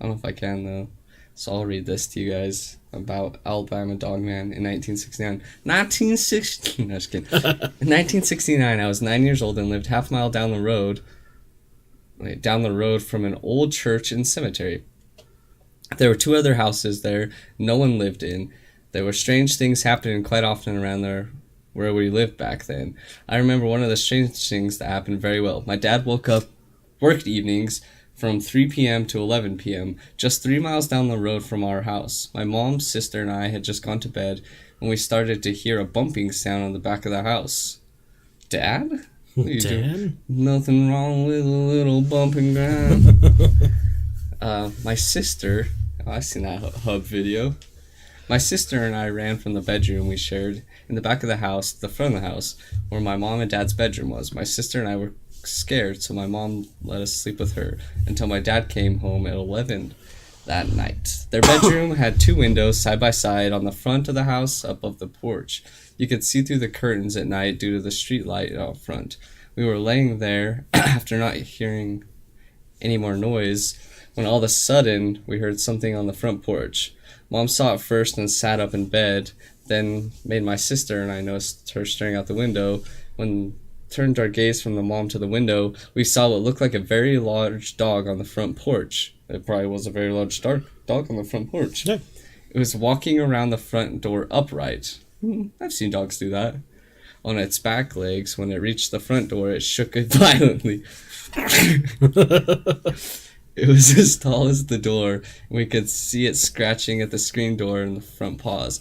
don't know if I can though. So I'll read this to you guys about Alabama Dogman in 1969. 1960. No, just kidding. In 1969, I was 9 years old and lived half a mile down the road. Down the road from an old church and cemetery. There were 2 other houses there no one lived in. There were strange things happening quite often around there where we lived back then. I remember one of the strange things that happened very well. My dad worked evenings from 3 p.m. to 11 p.m., just 3 miles down the road from our house. My mom, sister, and I had just gone to bed when we started to hear a bumping sound on the back of the house. Dad? What are you doing? Nothing wrong with a little bumping ground. My sister... Oh, I've seen that hub video. My sister and I ran from the bedroom we shared in the back of the house to the front of the house, where my mom and dad's bedroom was. My sister and I were scared, so my mom let us sleep with her until my dad came home at 11 that night. Their bedroom had 2 windows side by side on the front of the house above the porch. You could see through the curtains at night due to the street light out front. We were laying there after not hearing any more noise when all of a sudden we heard something on the front porch. Mom saw it first and sat up in bed, then made my sister and I noticed her staring out the window. When turned our gaze from the mom to the window, we saw what looked like a very large dog on the front porch. It probably was a very large dog on the front porch. Yeah. It was walking around the front door upright. I've seen dogs do that. On its back legs, when it reached the front door, it shook it violently. It was as tall as the door, and we could see it scratching at the screen door in the front paws.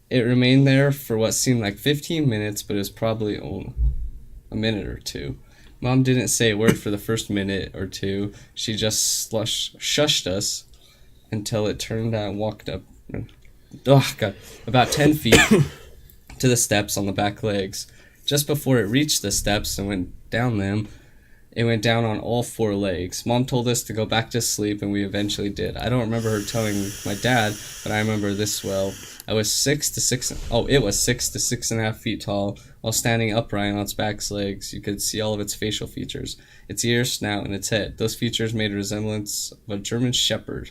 It remained there for what seemed like 15 minutes, but it was probably a minute or 2. Mom didn't say a word for the first minute or 2. She just shushed us until it turned out and walked up about 10 feet to the steps on the back legs. Just before it reached the steps and went down them, it went down on all 4 legs. Mom told us to go back to sleep, and we eventually did. I don't remember her telling my dad, but I remember this well. It was 6 to 6.5 feet tall, while standing upright on its back legs. You could see all of its facial features, its ears, snout, and its head. Those features made a resemblance of a German shepherd.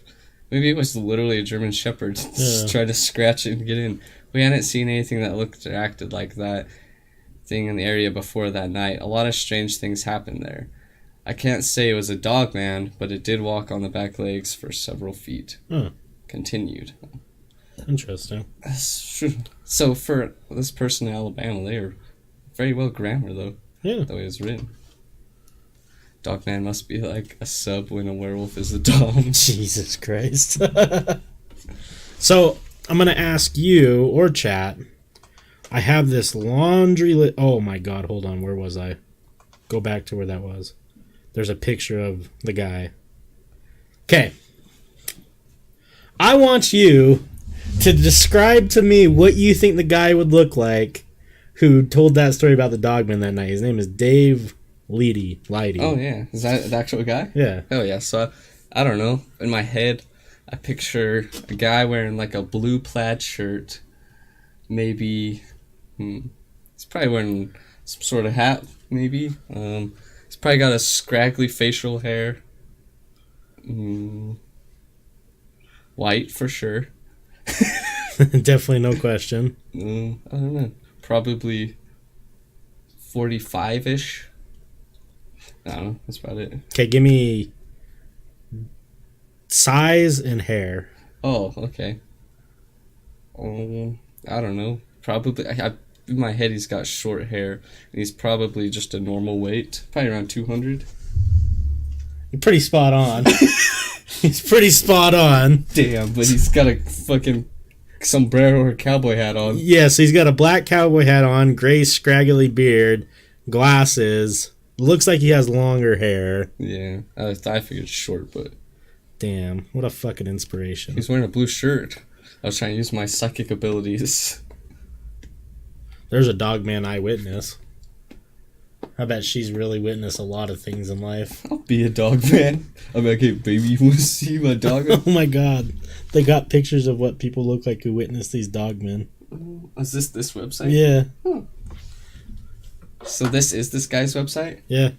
Maybe it was literally a German shepherd just trying to scratch it and get in. We hadn't seen anything that looked or acted like that thing in the area before that night. A lot of strange things happened there. I can't say it was a dog man, but it did walk on the back legs for several feet. Continued. Interesting. So for this person in Alabama, they are very well grammar though. Yeah. The way it was written. Dogman must be like a sub when a werewolf is a dog. Jesus Christ. So I'm gonna ask you or chat. I have this laundry list. Oh my god, hold on. Where was I? Go back to where that was. There's a picture of the guy. Okay. I want you to describe to me what you think the guy would look like who told that story about the Dogman that night. His name is Dave Leidy. Oh, yeah. Is that the actual guy? Yeah. Oh, yeah. So, I don't know. In my head, I picture a guy wearing like a blue plaid shirt. Maybe, he's probably wearing some sort of hat, maybe. He's probably got a scraggly facial hair. White, for sure. Definitely, no question. I don't know. Probably 45-ish. I don't know. That's about it. Okay, give me size and hair. Oh, okay. I don't know. Probably, in my head, he's got short hair. And he's probably just a normal weight. Probably around 200. You're pretty spot on. He's pretty spot on. Damn, but he's got a fucking sombrero or cowboy hat on. Yeah, so he's got a black cowboy hat on, gray scraggly beard, glasses. Looks like he has longer hair. Yeah, I figured short, but... Damn, what a fucking inspiration. He's wearing a blue shirt. I was trying to use my psychic abilities. There's a Dogman eyewitness. I bet she's really witnessed a lot of things in life. I'll be a dog man. I'm like, hey, baby, you want to see my dog? Oh my god. They got pictures of what people look like who witnessed these dogmen. Is this website? Yeah. Huh. So this is this guy's website? Yeah.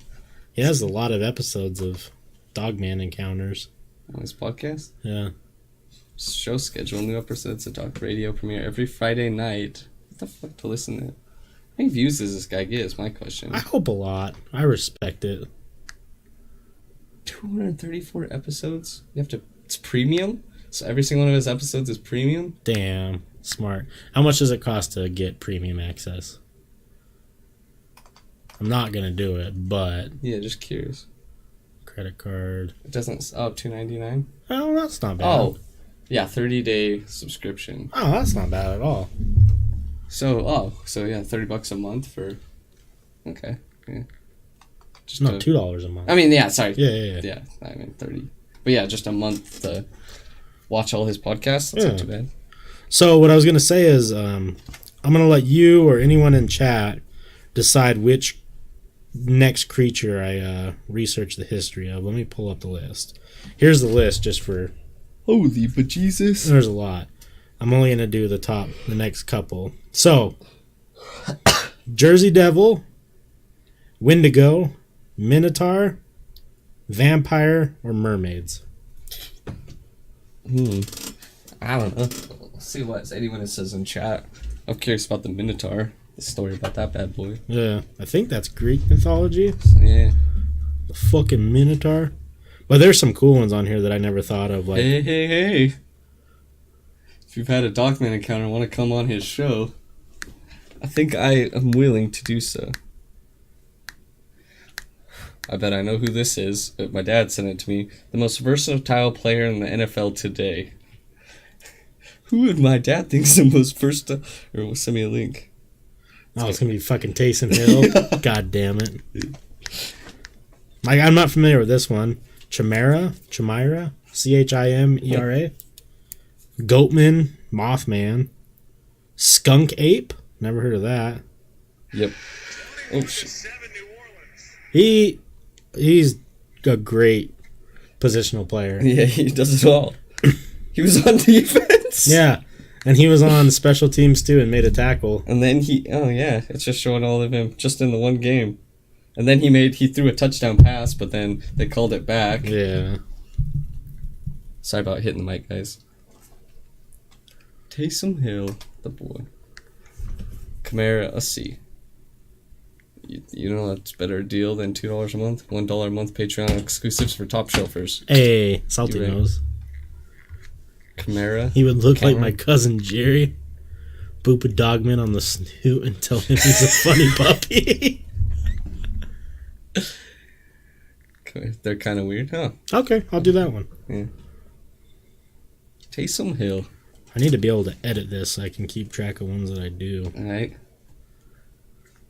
He has a lot of episodes of dogman encounters. On his podcast? Yeah. Show schedule. New episodes of Dog Radio premiere every Friday night. What the fuck to listen to? How many views does this guy get is my question. I hope a lot. I respect it. 234 episodes? You have to... It's premium? So every single one of his episodes is premium? Damn. Smart. How much does it cost to get premium access? I'm not going to do it, but... Yeah, just curious. Credit card. It doesn't... Oh, $2.99? Oh, that's not bad. Oh. Yeah, 30-day subscription. Oh, that's not bad at all. So yeah, $30 a month for... Okay, yeah. Just No, $2 a month. I mean, yeah, sorry. Yeah. Yeah, I mean, 30. But yeah, just a month to watch all his podcasts. That's not too bad. So what I was going to say is I'm going to let you or anyone in chat decide which next creature I research the history of. Let me pull up the list. Here's the list just for... Holy bejesus. There's a lot. I'm only going to do the next couple. So, Jersey Devil, Wendigo, Minotaur, Vampire, or Mermaids? I don't know. Let's see what anyone says in chat. I'm curious about the Minotaur. The story about that bad boy. Yeah, I think that's Greek mythology. Yeah. The fucking Minotaur. But there's some cool ones on here that I never thought of. Like, Hey. If you've had a Dogman encounter and want to come on his show, I think I am willing to do so. I bet I know who this is. But my dad sent it to me. The most versatile player in the NFL today. Who would my dad think is the most versatile? Or send me a link. oh, it's going to be fucking Taysom Hill. God damn it. Like, I'm not familiar with this one. Chimera, Chimera, Chimera, Goatman, Mothman, Skunk Ape, never heard of that. Yep. Oh shit. He's a great positional player. Yeah, he does it all. He was on defense. Yeah, and he was on special teams too and made a tackle. And then it's just showing all of him just in the one game. And then he threw a touchdown pass, but then they called it back. Yeah. Sorry about hitting the mic, guys. Taysom Hill, the boy. Chimera, a C. You know that's a better deal than $2 a month? $1 a month Patreon exclusives for Topshelfers. Hey, salty nose. Chimera. He would look like my cousin Jerry. Boop a dogman on the snoot and tell him he's a funny puppy. They're kind of weird, huh? Okay, I'll do that one. Yeah. Taysom Hill. I need to be able to edit this so I can keep track of ones that I do. Alright.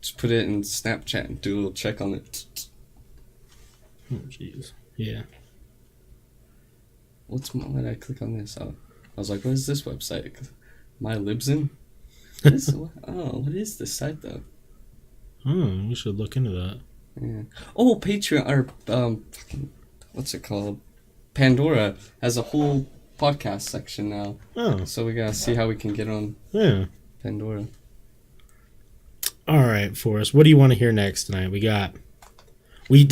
Just put it in Snapchat and do a little check on it. Oh, jeez. Yeah. Why did I click on this? Oh, I was like, what is this website? My Libsyn? What is this site, though? Oh, we should look into that. Yeah. Oh, Patreon, or, what's it called? Pandora has a whole podcast section now. Oh. So we gotta see how we can get on Pandora. All right, Forrest, what do you want to hear next tonight? We've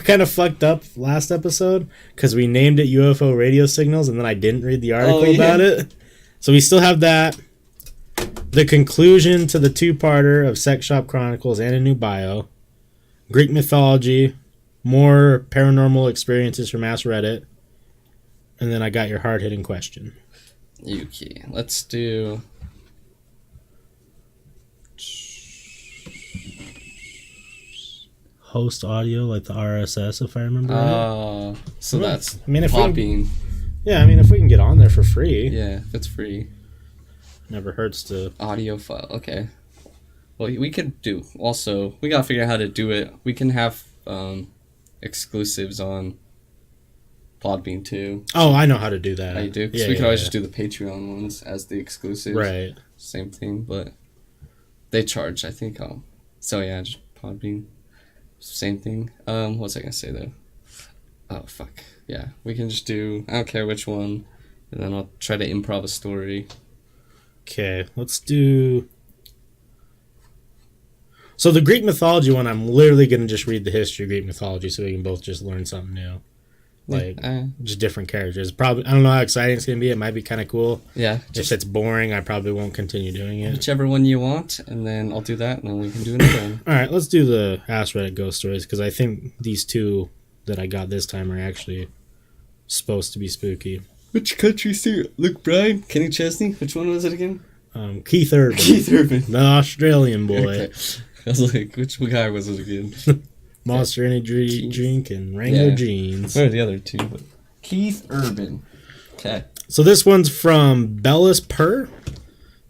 kind of fucked up last episode because we named it UFO radio signals and then I didn't read the article about it. So we still have that. The conclusion to the two-parter of Sex Shop Chronicles and a new bio. Greek mythology. More paranormal experiences from Ask Reddit. And then I got your hard-hitting question. Okay, let's do... Host audio, like the RSS, if I remember right. So that's if Podbean. if we can get on there for free. Yeah, if it's free. Never hurts to... Audio file, okay. Well, we could do... Also, we gotta figure out how to do it. We can have exclusives on Podbean, too. Oh, I know how to do that. How you do? Because we could always just do the Patreon ones as the exclusives. Right. Same thing, but they charge, I think. So, yeah, just Podbean. Same thing. What was I gonna say though? Oh fuck. Yeah, we can just do. I don't care which one, and then I'll try to improv a story. Okay, let's do. So the Greek mythology one, I'm literally gonna just read the history of Greek mythology, so we can both just learn something new. Like just different characters. Probably I don't know how exciting it's gonna be. It might be kind of cool. Yeah. If it's boring, I probably won't continue doing it. Whichever one you want, and then I'll do that, and then we can do another one. All right, let's do the Ask Reddit ghost stories because I think these two that I got this time are actually supposed to be spooky. Which country singer? Luke Bryan, Kenny Chesney. Which one was it again? Keith Urban. Keith Urban, the Australian boy. Okay. I was like, which guy was it again? Monster Energy drink and Wrangler jeans. Where are the other two? But Keith Urban. Okay. So this one's from Bellis Purr.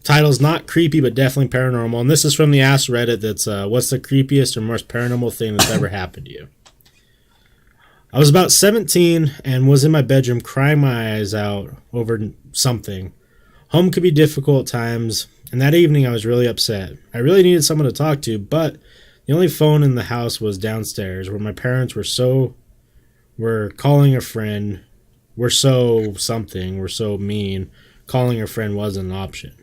Title's not creepy, but definitely paranormal. And this is from the Ask Reddit that's, what's the creepiest or most paranormal thing that's ever happened to you? I was about 17 and was in my bedroom crying my eyes out over something. Home could be difficult at times, and that evening I was really upset. I really needed someone to talk to, but the only phone in the house was downstairs, where my parents were calling a friend, were so mean, calling a friend wasn't an option.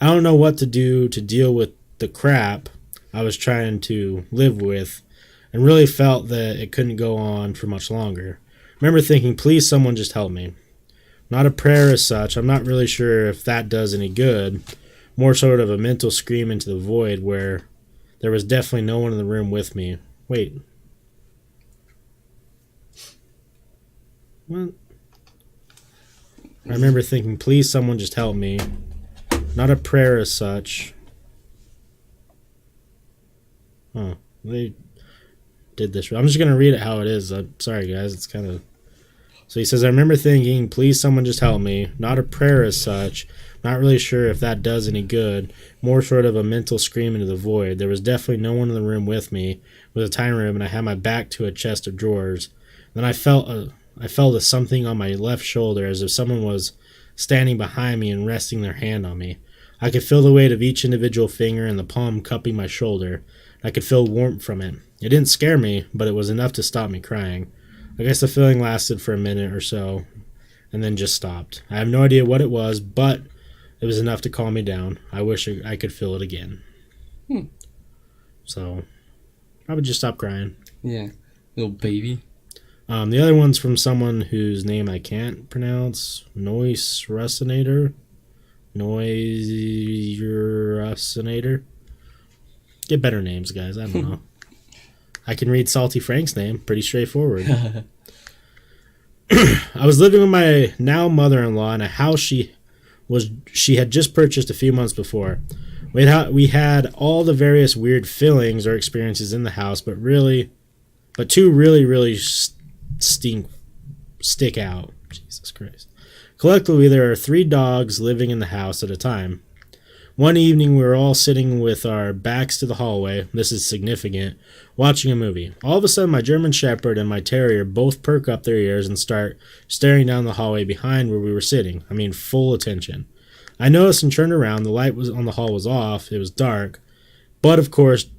I don't know what to do to deal with the crap I was trying to live with, and really felt that it couldn't go on for much longer. I remember thinking, please someone just help me. Not a prayer as such, I'm not really sure if that does any good, more sort of a mental scream into the void where there was definitely no one in the room with me. Wait. What? I remember thinking, please someone just help me. Not a prayer as such. Oh, they did this. I'm just going to read it how it is. I'm sorry, guys. It's kind of... So he says, I remember thinking, please someone just help me. Not a prayer as such. Not really sure if that does any good. More sort of a mental scream into the void. There was definitely no one in the room with me. It was a tiny room, and I had my back to a chest of drawers. Then I felt a something on my left shoulder, as if someone was standing behind me and resting their hand on me. I could feel the weight of each individual finger and the palm cupping my shoulder. I could feel warmth from it. It didn't scare me, but it was enough to stop me crying. I guess the feeling lasted for a minute or so, and then just stopped. I have no idea what it was, but it was enough to calm me down. I wish I could feel it again. So, I would just stop crying. Yeah, little baby. The other one's from someone whose name I can't pronounce. Noise Rusinator. Get better names, guys. I don't know. I can read Salty Frank's name. Pretty straightforward. I was living with my now mother-in-law in a house she had just purchased a few months before. We had all the various weird feelings or experiences in the house, but two really stick out. Jesus Christ. Collectively, there are 3 dogs living in the house at a time. One evening, we were all sitting with our backs to the hallway, this is significant, watching a movie. All of a sudden, my German Shepherd and my Terrier both perk up their ears and start staring down the hallway behind where we were sitting. I mean, full attention. I noticed and turned around. The light on the hall was off. It was dark. But, of course,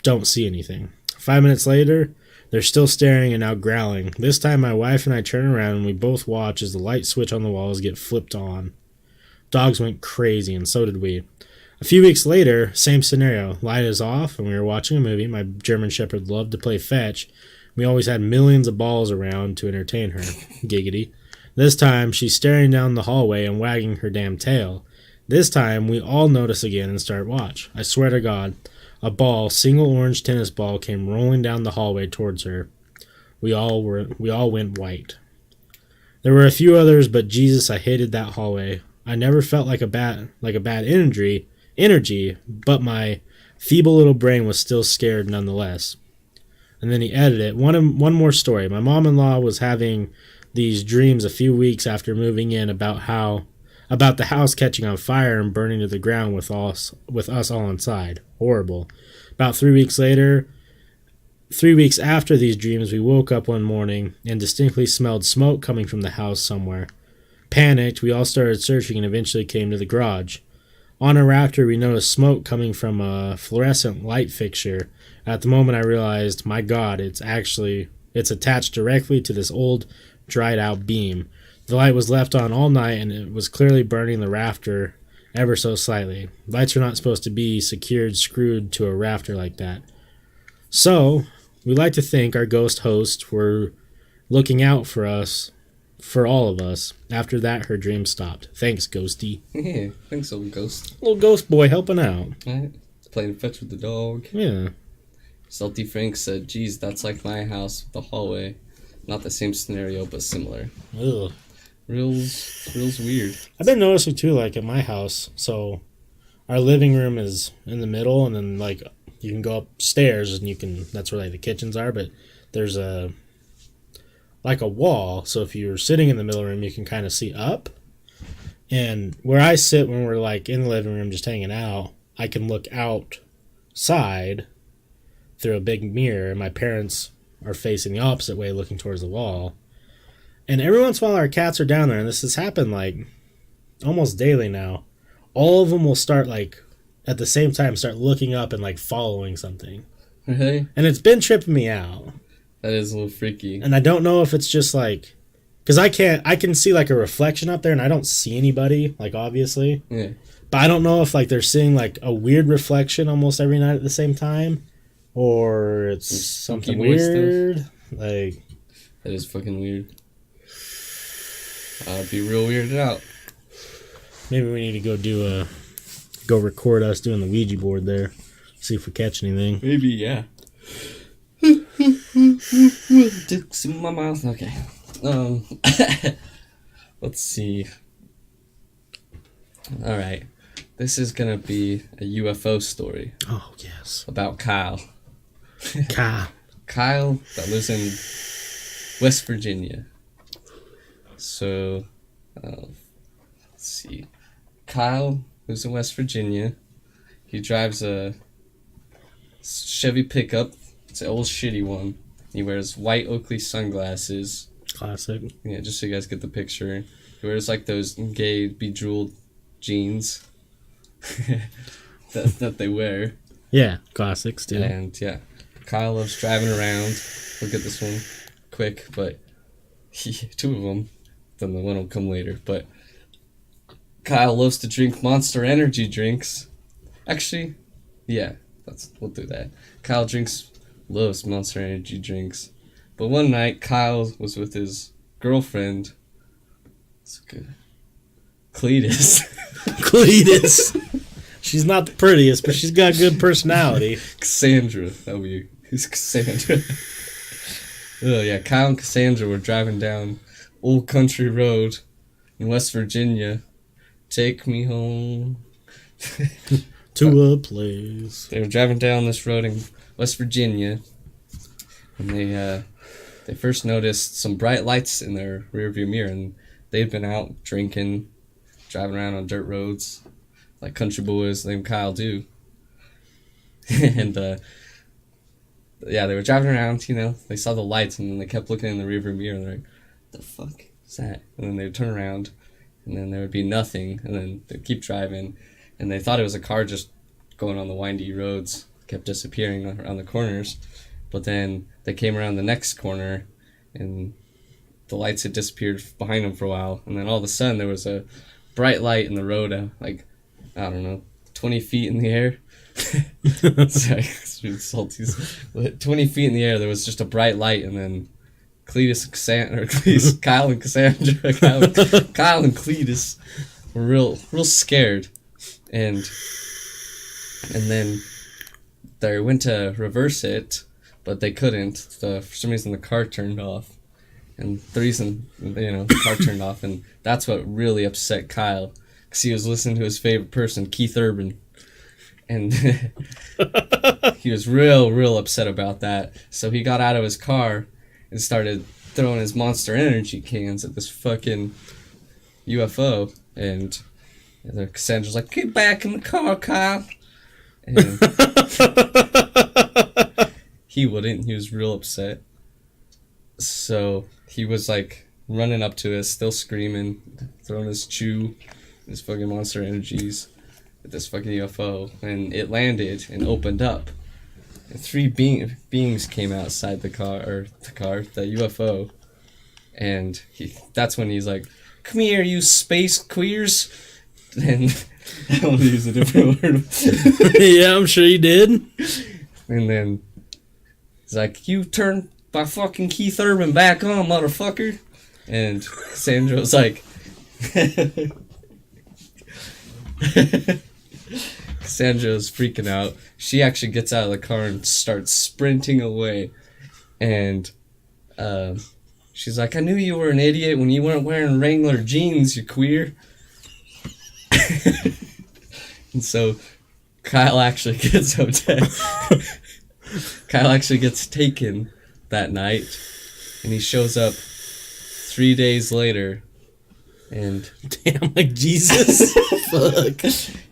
don't see anything. 5 minutes later, they're still staring and now growling. This time, my wife and I turn around and we both watch as the light switch on the walls get flipped on. Dogs went crazy, and so did we. A few weeks later, same scenario. Light is off, and we were watching a movie. My German Shepherd loved to play fetch. We always had millions of balls around to entertain her. Giggity. This time, she's staring down the hallway and wagging her damn tail. This time, we all notice again and start watch. I swear to God, a single orange tennis ball, came rolling down the hallway towards her. We all went white. There were a few others, but Jesus, I hated that hallway. I never felt like a bad energy, but my feeble little brain was still scared nonetheless. And then he edited it. One more story. My mom-in-law was having these dreams a few weeks after moving in about the house catching on fire and burning to the ground with us all inside. Horrible. About 3 weeks after these dreams, we woke up one morning and distinctly smelled smoke coming from the house somewhere. Panicked, we all started searching and eventually came to the garage. On a rafter, we noticed smoke coming from a fluorescent light fixture. At the moment, I realized, my God, it's attached directly to this old, dried out beam. The light was left on all night, and it was clearly burning the rafter ever so slightly. Lights are not supposed to be screwed to a rafter like that. So, we like to think our ghost hosts were looking out for us, for all of us. After that, her dream stopped. Thanks, Ghosty. Yeah, thanks, old ghost. Little ghost boy helping out. Right? Playing fetch with the dog. Yeah. Salty Frank said, geez, that's like my house with the hallway. Not the same scenario, but similar. Ugh. Real's weird. I've been noticing too, like at my house. So, our living room is in the middle, and then like you can go upstairs, and that's where like the kitchens are. But there's a wall, so if you're sitting in the middle room, you can kind of see up. And where I sit when we're like in the living room just hanging out, I can look outside through a big mirror, and my parents are facing the opposite way, looking towards the wall. And every once in a while, our cats are down there, and this has happened like almost daily now. All of them will start like at the same time start looking up and like following something. Really? And it's been tripping me out. That is a little freaky. And I don't know if it's just like, because I can see like a reflection up there, and I don't see anybody, like obviously. Yeah. But I don't know if like they're seeing like a weird reflection almost every night at the same time, or it's something weird. Like, that is fucking weird. I'd be real weirded out. Maybe we need to go record us doing the Ouija board there, see if we catch anything. Maybe, yeah. Dicks in my mouth. Okay. Let's see. All right. This is gonna be a UFO story. Oh yes. About Kyle. Kyle that lives in West Virginia. So, let's see. Kyle lives in West Virginia. He drives a Chevy pickup. It's an old shitty one. He wears white Oakley sunglasses. Classic. Yeah, just so you guys get the picture. He wears like those gay bejeweled jeans that they wear. Yeah, classics too. And yeah, Kyle loves driving around. We'll get this one quick, but two of them. Then the one will come later. But Kyle loves to drink Monster Energy drinks. Actually, yeah, we'll do that. Kyle loves Monster Energy drinks. But one night, Kyle was with his girlfriend. It's good. Cletus. She's not the prettiest, but she's got a good personality. Cassandra. Who's Cassandra? Oh yeah, Kyle and Cassandra were driving down Old Country Road in West Virginia. Take me home. To a place. They were driving down this road in West Virginia, and they first noticed some bright lights in their rearview mirror, and they'd been out drinking, driving around on dirt roads, like country boys named Kyle do. And yeah, they were driving around, they saw the lights, and then they kept looking in the rearview mirror, and they're like, "What the fuck is that?" And then they'd turn around, and then there would be nothing, and then they'd keep driving, and they thought it was a car just going on the windy roads, kept disappearing around the corners. But then they came around the next corner, and the lights had disappeared behind them for a while, and then all of a sudden there was a bright light in the road, like, I don't know, 20 feet in the air. Sorry, it's really salty. But 20 feet in the air, there was just a bright light, and then Kyle and Cassandra, Kyle and Cletus were real scared, and then they went to reverse it, but they couldn't. For some reason, the car turned off, and the reason the car turned off, and that's what really upset Kyle, because he was listening to his favorite person, Keith Urban. And he was real upset about that. So he got out of his car and started throwing his Monster Energy cans at this fucking UFO. And Cassandra's like, "Get back in the car, Kyle." And he wouldn't. He was real upset. So he was like running up to us, still screaming, throwing his chew, his fucking Monster Energies. with this fucking UFO, and it landed and opened up. And three beings came outside the UFO, and that's when he's like, "Come here, you space queers," and I want to use a different word. Yeah, I'm sure he did. And then he's like, "You turn my fucking Keith Urban back on, motherfucker," and Sandra's like. Sandra's freaking out. She actually gets out of the car and starts sprinting away. And she's like, "I knew you were an idiot when you weren't wearing Wrangler jeans, you queer." And so Kyle actually gets Kyle actually gets taken that night. And he shows up 3 days later. And damn, like Jesus. Fuck.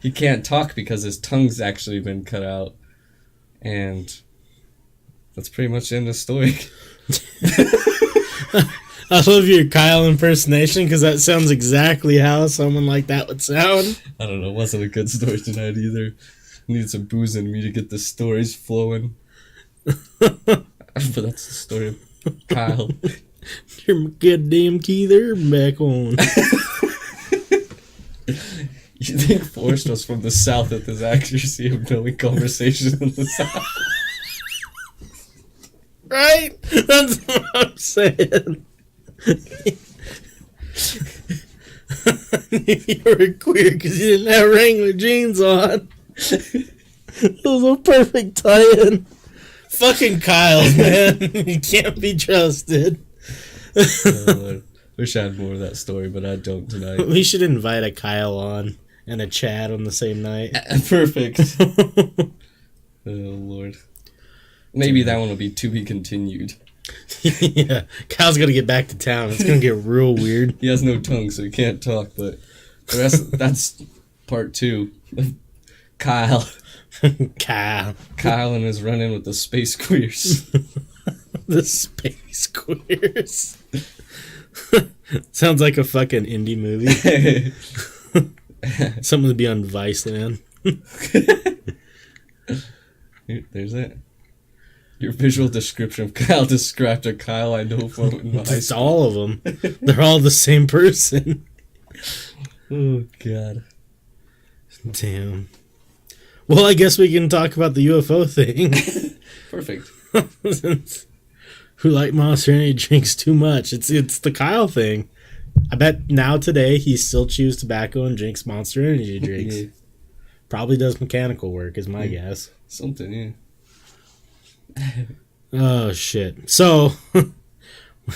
He can't talk because his tongue's actually been cut out. And that's pretty much the end of the story. I love your Kyle impersonation because that sounds exactly how someone like that would sound. I don't know, it wasn't a good story tonight either. I need some booze in me to get the stories flowing. But that's the story of Kyle. Your goddamn key there, back on. You think Forrest was from the South with his accuracy of knowing conversations in the South? Right? That's what I'm saying. You were queer because you didn't have Wrangler jeans on. It was a perfect tie-in. Fucking Kyle, man. You can't be trusted. Lord. Wish I had more of that story, but I don't tonight. We should invite a Kyle on and a Chad on the same night. Perfect. Oh, Lord. Maybe that one will be to be continued. Yeah, Kyle's got to get back to town. It's going to get real weird. He has no tongue, so he can't talk, but the rest, that's part 2. Kyle. Kyle and his run-in with the space queers. The space queers. Sounds like a fucking indie movie. Something to be on Viceland. There's it. Your visual description of Kyle described a Kyle I know from high It's school. all of them. They're all the same person. Oh, God. Damn. Well, I guess we can talk about the UFO thing. Perfect. Who like Monster Energy drinks too much. It's the Kyle thing. I bet now today he still chews tobacco and drinks Monster Energy drinks. Yeah. Probably does mechanical work is my guess. Something, yeah. Oh shit. So we're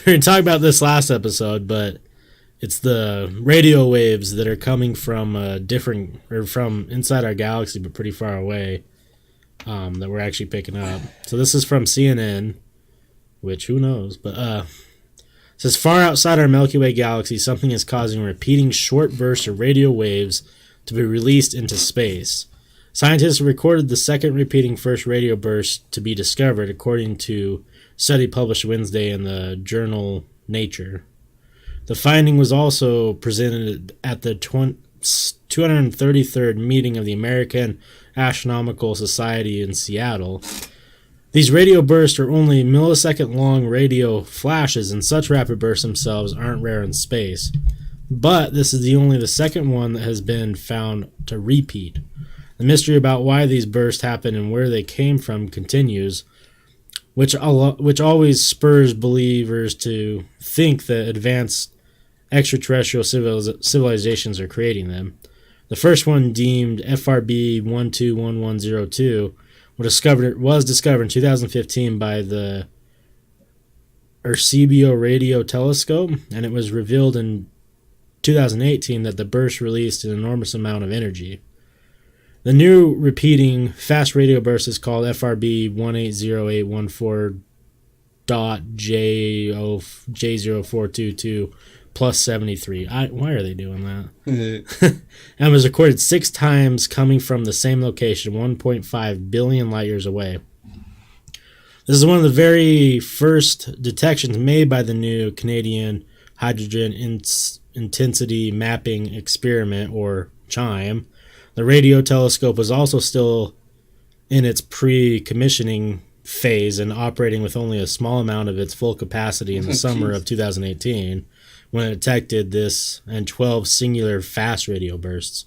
gonna talk about this last episode, but it's the radio waves that are coming from from inside our galaxy but pretty far away, that we're actually picking up. So this is from CNN. Which, who knows? But it says, far outside our Milky Way galaxy, something is causing repeating short bursts of radio waves to be released into space. Scientists recorded the second repeating first radio burst to be discovered, according to a study published Wednesday in the journal Nature. The finding was also presented at the 233rd meeting of the American Astronomical Society in Seattle. These radio bursts are only millisecond-long radio flashes, and such rapid bursts themselves aren't rare in space. But this is only the second one that has been found to repeat. The mystery about why these bursts happen and where they came from continues, which always spurs believers to think that advanced extraterrestrial civilizations are creating them. The first one, deemed FRB 121102, was discovered in 2015 by the Arecibo Radio Telescope, and it was revealed in 2018 that the burst released an enormous amount of energy. The new repeating fast radio burst is called FRB 180814.J0422 plus 73. Why are they doing that? And was recorded 6 times coming from the same location, 1.5 billion light years away. This is one of the very first detections made by the new Canadian Hydrogen Intensity Mapping Experiment, or CHIME. The radio telescope was also still in its pre-commissioning phase and operating with only a small amount of its full capacity in the summer of 2018 when it detected this and 12 singular fast radio bursts.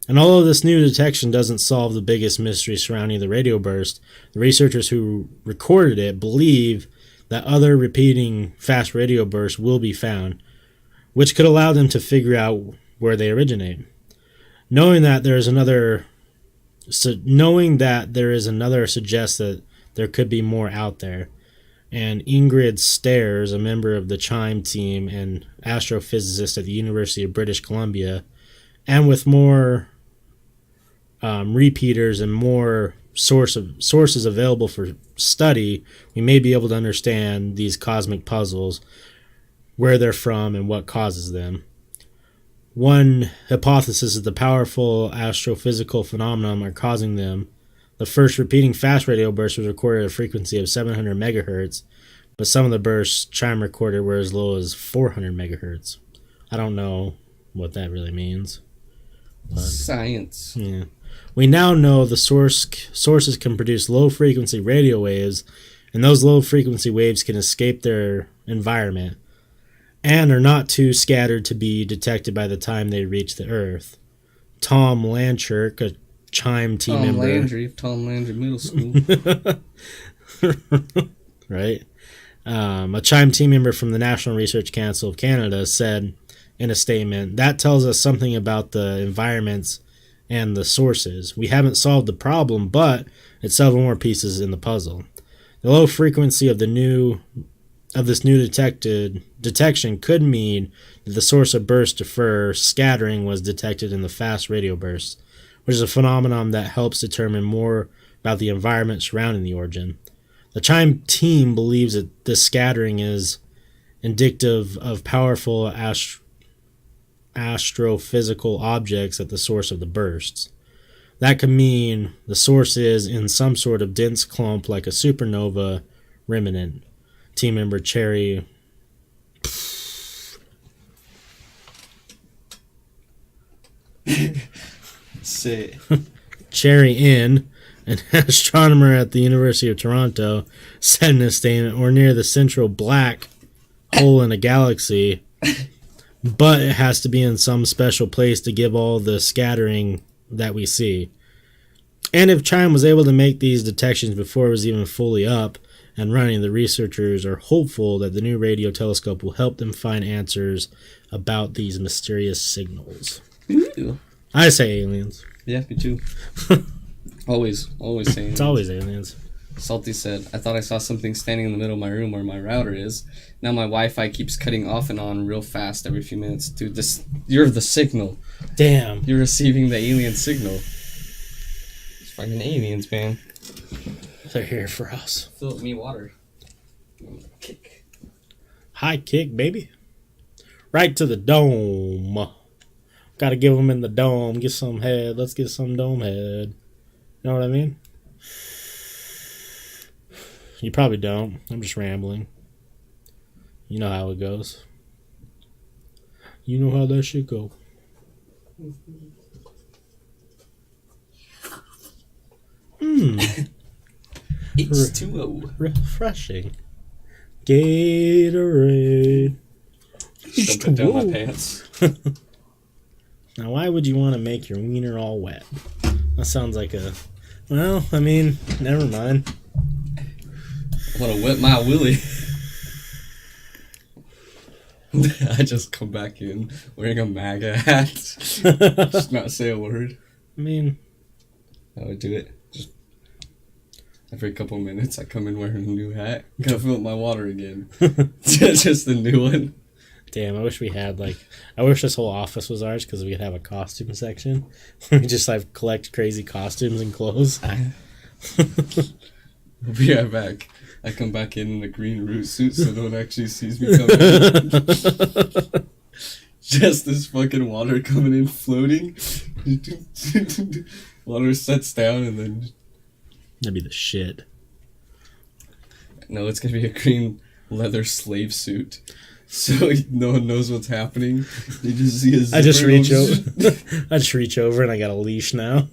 And although this new detection doesn't solve the biggest mystery surrounding the radio burst, the researchers who recorded it believe that other repeating fast radio bursts will be found, which could allow them to figure out where they originate. Knowing that there is another suggests that there could be more out there. And Ingrid Stairs, a member of the CHIME team and astrophysicist at the University of British Columbia, and with more repeaters and more sources available for study, we may be able to understand these cosmic puzzles, where they're from and what causes them. One hypothesis is the powerful astrophysical phenomenon are causing them. The first repeating fast radio burst was recorded at a frequency of 700 megahertz, but some of the bursts CHIME recorded were as low as 400 megahertz. I don't know what that really means. Science. Yeah. We now know the sources can produce low-frequency radio waves, and those low-frequency waves can escape their environment and are not too scattered to be detected by the time they reach the Earth. Tom Lanchurk, a CHIME team member... Tom Landry Middle School. Right? A CHIME team member from the National Research Council of Canada said in a statement, "That tells us something about the environments and the sources. We haven't solved the problem, but it's several more pieces in the puzzle. The low frequency of this new detection could mean that the source of burst defer scattering was detected in the fast radio bursts, which is a phenomenon that helps determine more about the environment surrounding the origin. The CHIME team believes that this scattering is indicative of powerful astrophysical objects at the source of the bursts. That could mean the source is in some sort of dense clump like a supernova remnant." Team member Cherry Cherry In, an astronomer at the University of Toronto, said in a statement, "We're near the central black hole in a galaxy, but it has to be in some special place to give all the scattering that we see. And if CHIME was able to make these detections before it was even fully up and running, the researchers are hopeful that the new radio telescope will help them find answers about these mysterious signals." Ooh. I say aliens. Yeah, me too. always saying It's always aliens. Salty said, "I thought I saw something standing in the middle of my room where my router is. Now my Wi-Fi keeps cutting off and on real fast every few minutes. Dude, you're the signal. Damn. You're receiving the alien signal. It's fucking aliens, man. They're here for us. Fill me water. Kick. High kick, baby. Right to the dome. Gotta give them in the dome. Get some head. Let's get some dome head. You know what I mean? You probably don't. I'm just rambling. You know how it goes. You know how that shit go. H2O. Refreshing. Gatorade. Shoved it down my pants. Now, why would you want to make your wiener all wet? That sounds like a... Well, I mean, never mind. I want to wet my willy. I just come back in wearing a MAGA hat. Just not say a word. I mean... I would do it. Just every couple minutes, I come in wearing a new hat. Gotta fill up my water again. Just the new one. Damn, I wish we had, like... I wish this whole office was ours because we could have a costume section. We just, like, collect crazy costumes and clothes. I'll be right back. I come back in a green root suit so no one actually sees me coming in. Just this fucking water coming in, floating. Water sets down and then... That'd be the shit. No, it's gonna be a green leather slave suit. So no one knows what's happening. You just see a zipper. I just reach over. I just reach over and I got a leash now.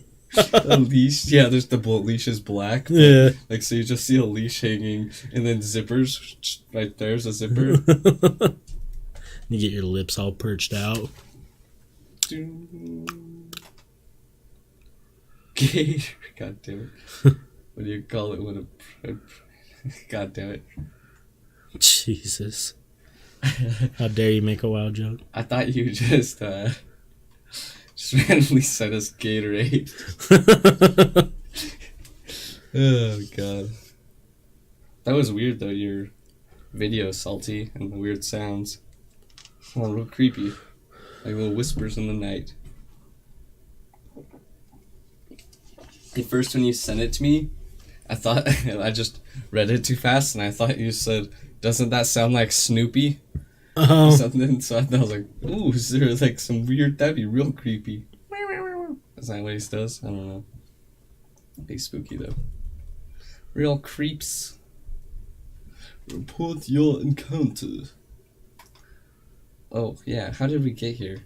A leash? Yeah, there's the leash is black. Yeah. Like, so you just see a leash hanging, and then zippers. Right there's a zipper. You get your lips all perched out. Gator. God damn it. What do you call it when a... God damn it. Jesus. How dare you make a wild joke? I thought you just randomly sent us Gatorade. Oh, God. That was weird, though, your video, Salty, and the weird sounds. Oh, real creepy. Like little whispers in the night. At first, when you sent it to me, I thought... I just read it too fast, and I thought you said, doesn't that sound like Snoopy? Or something. So I was like, ooh, is there like some weird... That'd be real creepy. Is that what he does? I don't know. Be spooky, though. Real creeps. Report your encounter. Oh, yeah. How did we get here?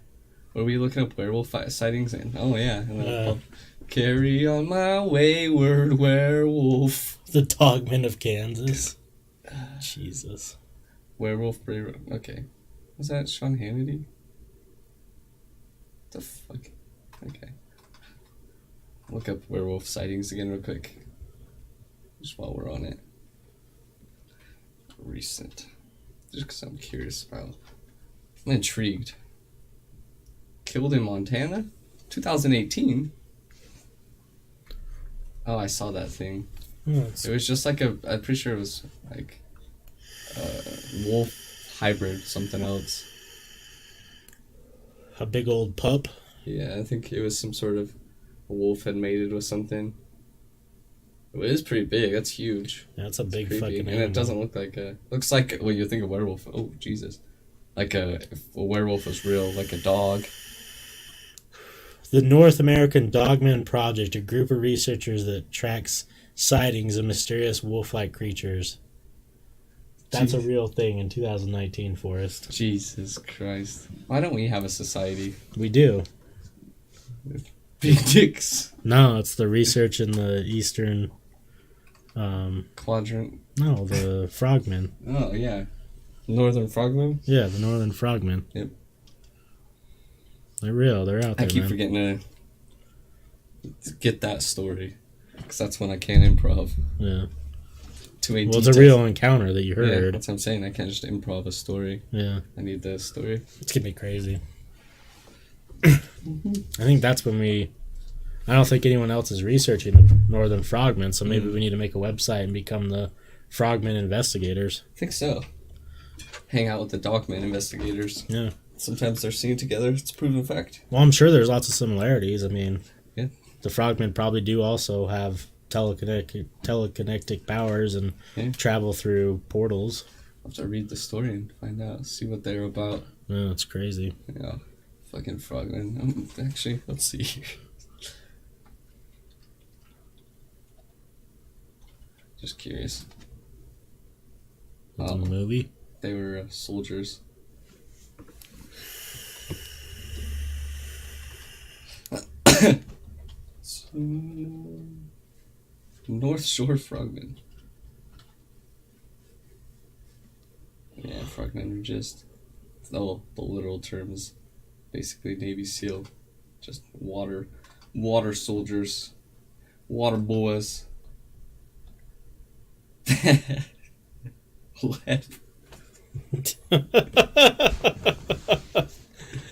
Were we looking up werewolf sightings? And oh, yeah. And then carry on my wayward werewolf. The Dogmen of Kansas. Jesus. Werewolf. Okay. Was that Sean Hannity? The fuck? Okay. Look up werewolf sightings again real quick. Just while we're on it. Recent. Just because I'm curious about. I'm intrigued. Killed in Montana? 2018? Oh, I saw that thing. It was just like I'm pretty sure it was like wolf hybrid, something else. A big old pup? Yeah, I think it was some sort of a wolf had mated with something. It is pretty big. That's huge. Yeah, it's a big creepy. fucking animal. And it doesn't look like a... Looks like when you think of werewolf. Oh, Jesus. Like if a werewolf was real, like a dog. The North American Dogmen Project, a group of researchers that tracks sightings of mysterious wolf-like creatures. That's a real thing in 2019, Forrest. Jesus Christ. Why don't we have a society? We do. Big dicks. No, it's the research in the Eastern... Quadrant. No, the frogmen. Oh, yeah. Northern frogmen? Yeah, the Northern frogmen. Yep. They're real. They're out there, I keep man. forgetting to get that story. Because that's when I can't improv. Yeah. Well, it's a real encounter that you heard. Yeah, that's what I'm saying. I can't just improv a story. Yeah. I need that story. It's going to be crazy. I think that's when I don't think anyone else is researching the Northern frogmen, so maybe we need to make a website and become the frogmen investigators. I think so. Hang out with the Dogmen investigators. Yeah. Sometimes they're seen together. It's a proven fact. Well, I'm sure there's lots of similarities. I mean, yeah. The frogmen probably do also have telekinetic powers and travel through portals. I'll have to read the story and find out, see what they're about. Yeah, it's crazy. Yeah. Fucking frogmen. Actually, let's see here. Just curious. It's a movie. They were soldiers. North Shore frogmen. Yeah, frogmen are just the literal term is basically Navy SEAL, just water soldiers, water boys.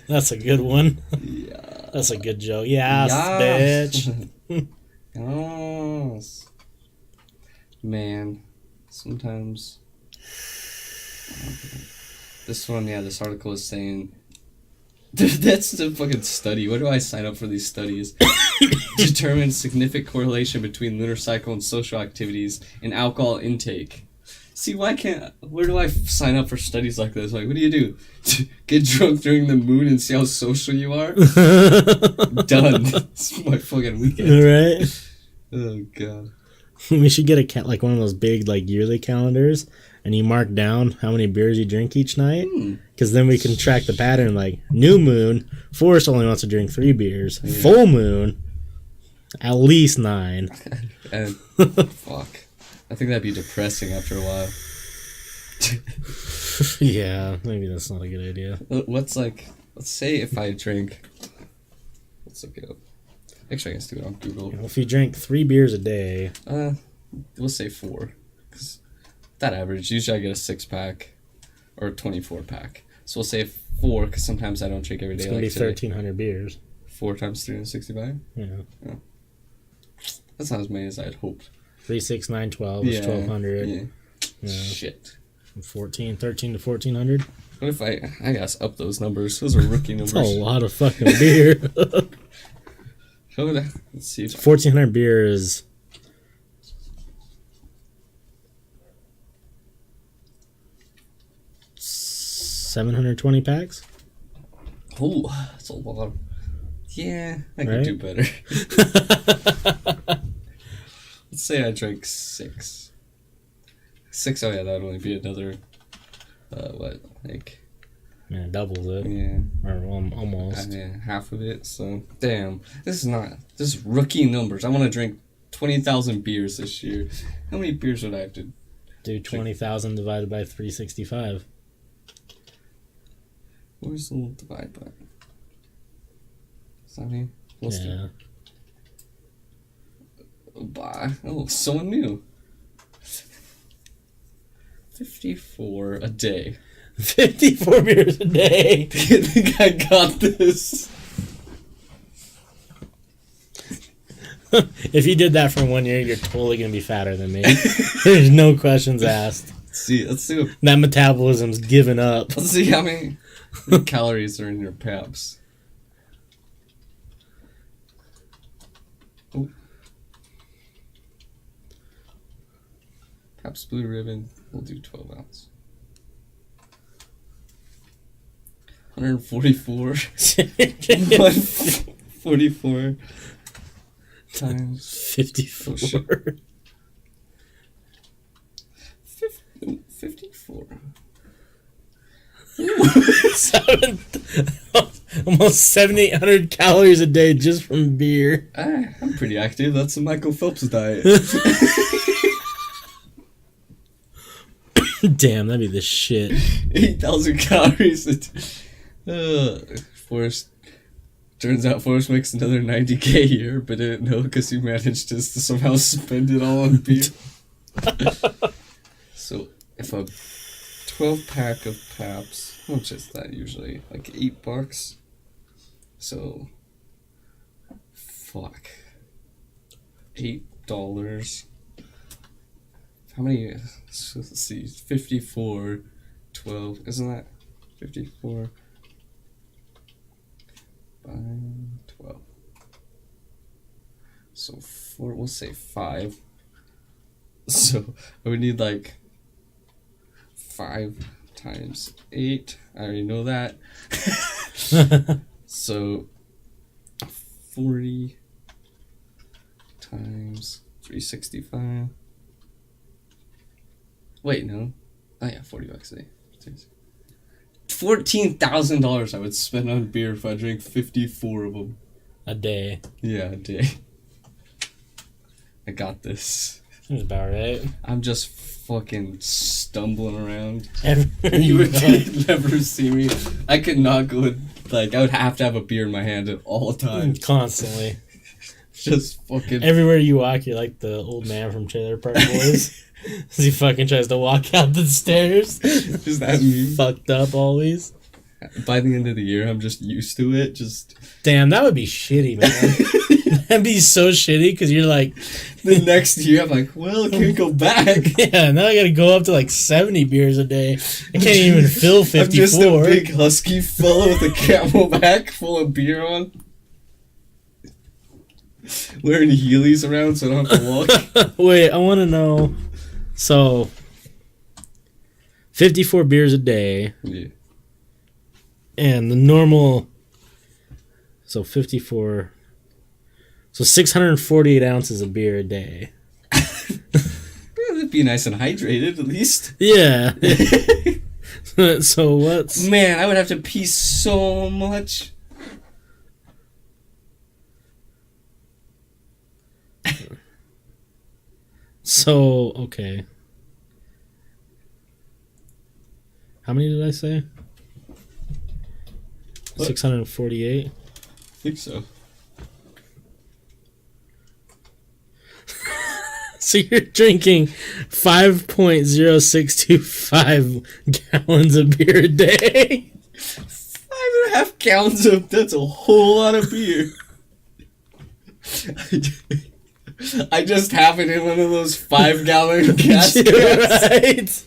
That's a good one. Yeah. That's a good joke. Yes. Bitch. Yes. Man, sometimes this one, this article is saying that's the fucking study. Where do I sign up for these studies? Determine significant correlation between lunar cycle and social activities and alcohol intake. See, where do I sign up for studies like this? Like, what do you do? Get drunk during the moon and see how social you are? Done. It's my fucking weekend. Right? Oh, God. We should get like one of those big like yearly calendars, and you mark down how many beers you drink each night. Because then we can track the pattern. Like new moon, Forrest only wants to drink 3 beers. Yeah. Full moon, at least 9. And fuck, I think that'd be depressing after a while. Yeah, maybe that's not a good idea. What's like? Let's say if I drink. Let's look it up. Actually, I guess do it on Google. Well, if you drink 3 beers a day, we'll say 4, because that average. Usually, I get a 6-pack or a 24-pack. So we'll say 4, because sometimes I don't drink every day. It's gonna be 1,300 beers. 4 times 365. Yeah. That's not as many as I had hoped. 3, 6, 9, 12 is 1,200. Yeah. Shit. 13 to 1,400. What if I guess up those numbers? Those are rookie numbers. That's a lot of fucking beer. Let's see. 1,400 beer is 720 packs. Oh, that's a lot. Yeah, I could do better. Let's say I drank 6. 6. Oh yeah, that would only be another. Yeah, doubles it. Yeah, or almost. Yeah, half of it. So damn, this is rookie numbers. I want to drink 20,000 beers this year. How many beers would I have to do? 20,000 divided by 365. Where's the little divide button? Is that me? Yeah. Bye. Oh, someone new. 54 a day. 54 beers a day. Do you think I got this? If you did that for 1 year, you're totally going to be fatter than me. There's no questions asked. Let's see. That metabolism's given up. Let's see how many calories are in your paps. Oh. Paps Blue Ribbon. We'll do 12 ounce. 144. 144 times 54. 54. Almost 7,800 calories a day just from beer. I'm pretty active. That's the Michael Phelps diet. Damn, that'd be the shit. 8,000 calories. Forrest. Turns out Forrest makes another 90K a year, but didn't know because he managed to somehow spend it all on beer. So, if a 12-pack of Paps, how much is that usually? Like $8? So, fuck. $8. How many? Let's see. 54, 12. Isn't that 54 by 12? So 4. We'll say 5. So I would need like 5 times 8. I already know that. So 40 times 365. Wait, no. Oh yeah, $40 a day. $14,000 I would spend on beer if I drank 54 of them. A day. Yeah, a day. I got this. Seems about right. I'm just fucking stumbling around. You would never see me. I could not go I would have to have a beer in my hand at all times. Constantly. Just fucking... Everywhere you walk, you're like the old man from Trailer Park Boys. As he fucking tries to walk out the stairs. Just that me. Fucked up always. By the end of the year, I'm just used to it. Damn, that would be shitty, man. That'd be so shitty because you're like... The next year, I'm like, well, I can't go back. Yeah, now I gotta go up to like 70 beers a day. I can't even fill 54. I'm just a big husky fella with a camelback full of beer on. Wearing Heelys around so I don't have to walk. Wait, I want to know... So, 54 beers a day. Yeah. And the normal... So, 54... So, 648 ounces of beer a day. be nice and hydrated at least. Yeah. So what's... Man, I would have to pee so much. So, okay. How many did I say? What? 648? I think so. So you're drinking 5.0625 gallons of beer a day? 5.5 gallons of... That's a whole lot of beer. I just have it in one of those 5-gallon gas cans.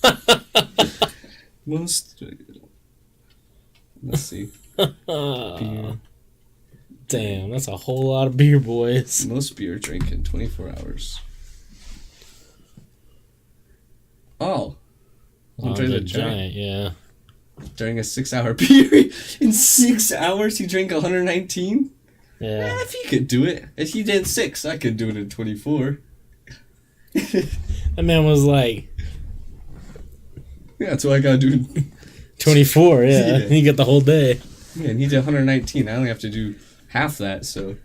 Right? Most... Let's see. Beer. Damn, that's a whole lot of beer, boys. Most beer drink in 24 hours. Oh. Andre the Giant. Yeah. During a 6-hour period. In 6 hours, he drank 119? Yeah. If he could do it. If he did 6, I could do it in 24. That man was like... Yeah, that's what I gotta do. 24, yeah. Yeah. You get the whole day. Yeah, and he did 119. I only have to do half that, so...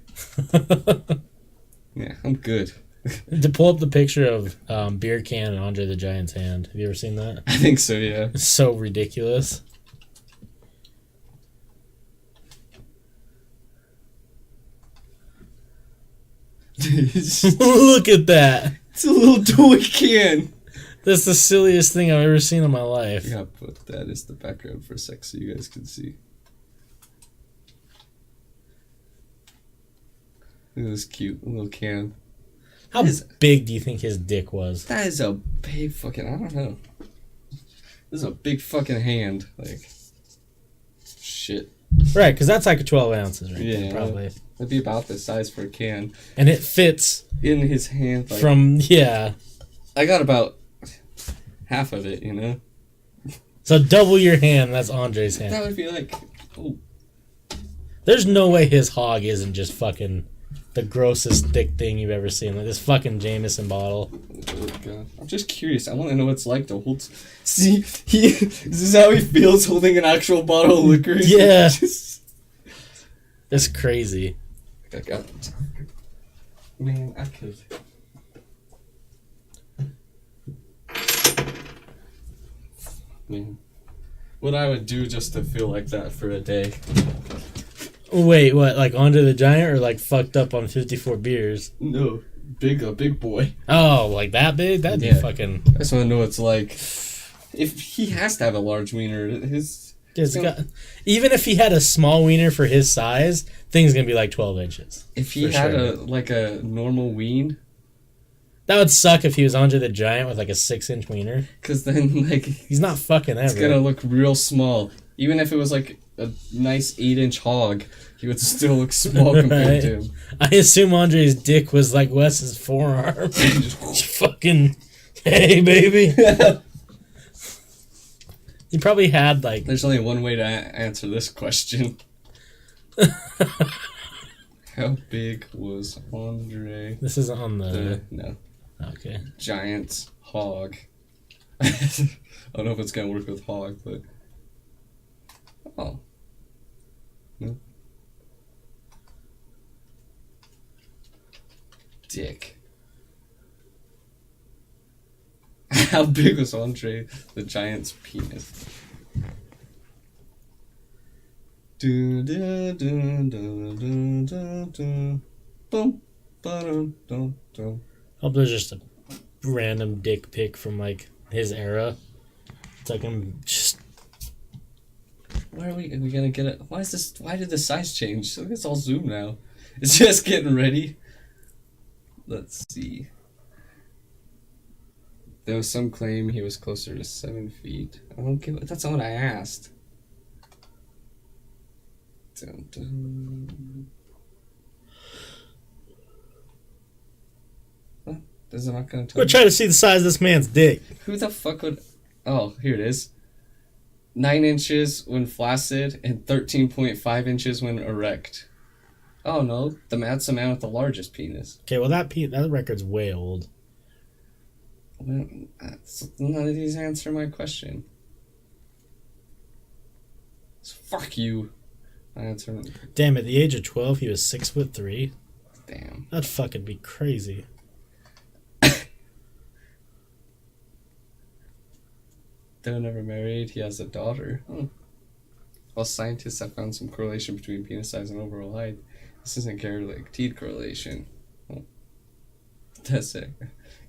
Yeah, I'm good. To pull up the picture of beer can in Andre the Giant's hand. Have you ever seen that? I think so, yeah. It's so ridiculous. Look at that. It's a little toy can. That's the silliest thing I've ever seen in my life. I gotta put that as the background for a sec so you guys can see. Look at this cute little can. How big do you think his dick was? That is a big fucking... I don't know. This is a big fucking hand. Like... Shit. Right, because that's like 12 ounces right Yeah. there, probably. That'd be about the size for a can. And it fits... In his hand. Like, from... Yeah. I got about half of it, you know? So double your hand, that's Andre's hand. That would be like... Oh. There's no way his hog isn't just fucking the grossest dick thing you've ever seen. Like this fucking Jameson bottle. Oh god. I'm just curious. I want to know what it's like to hold... See, this is how he feels holding an actual bottle of liquor. Yeah. It's crazy. I got it. Man, I could... Man. What I would do just to feel like that for a day. Wait, what? Like Andre the Giant or like fucked up on 54 beers? No. A big boy. Oh, like that big? That'd be fucking... I just want to know what it's like. If he has to have a large wiener, even if he had a small wiener for his size, thing's gonna be like 12 inches. If he had a normal ween... That would suck if he was Andre the Giant with like a 6-inch wiener. Because then, like... He's not fucking ever. It's gonna look real small. Even if it was like a nice 8-inch hog, he would still look small compared to him. I assume Andre's dick was like Wes's forearm. Just fucking... Hey, baby. He probably had like... There's only one way to answer this question. How big was Andre? This is on the... No. Okay. Giant's hog. I don't know if it's going to work with hog, but... Oh. No. Dick. How big was Andre the Giant's penis? Do do do do do do do. Boom. Ba-dum, dum, dum. Hope there's just a random dick pic from like his era. It's like I'm just... Why are we gonna get it? Why did the size change? Look, it's all zoom now. It's just getting ready. Let's see. There was some claim he was closer to 7 feet. I don't give. That's not what I asked. Dun, dun. What? Is it not gonna tell We're me? trying to see the size of this man's dick. Who the fuck would... Oh, here it is. 9 inches when flaccid and 13.5 inches when erect. Oh no, that's the man with the largest penis. Okay, well that record's way old. Well, none of these answer my question. So fuck you. I answer. Damn, at the age of 12, he was 6'3". Damn. That'd fucking be crazy. Though never married, he has a daughter. Oh. While scientists have found some correlation between penis size and overall height, this isn't guaranteed correlation. Oh. That's it.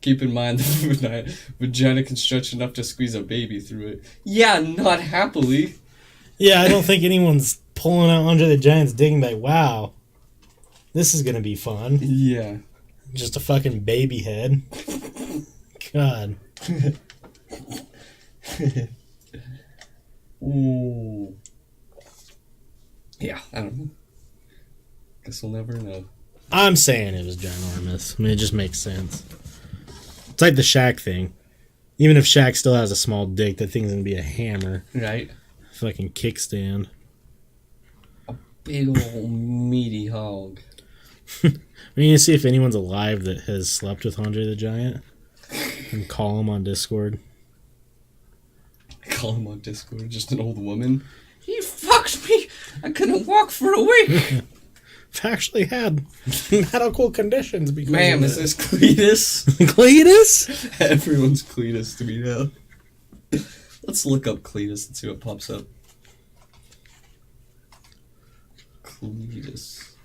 Keep in mind the vagina can stretch enough to squeeze a baby through it. Yeah, not happily. Yeah, I don't think anyone's pulling out Andre the Giant's dick and be like, wow, this is going to be fun. Yeah. Just a fucking baby head. God. Ooh. Yeah, I don't know. Guess we'll never know. I'm saying it was ginormous. I mean, it just makes sense. It's like the Shaq thing. Even if Shaq still has a small dick, that thing's going to be a hammer. Right? Fucking kickstand. Big old meaty hog. We need to see if anyone's alive that has slept with Andre the Giant. And call him on Discord. Call him on Discord, just an old woman. He fucked me! I couldn't walk for a week! I've actually had medical conditions because Ma'am, is this Cletus? Cletus? Everyone's Cletus to me now. Let's look up Cletus and see what pops up. Cletus.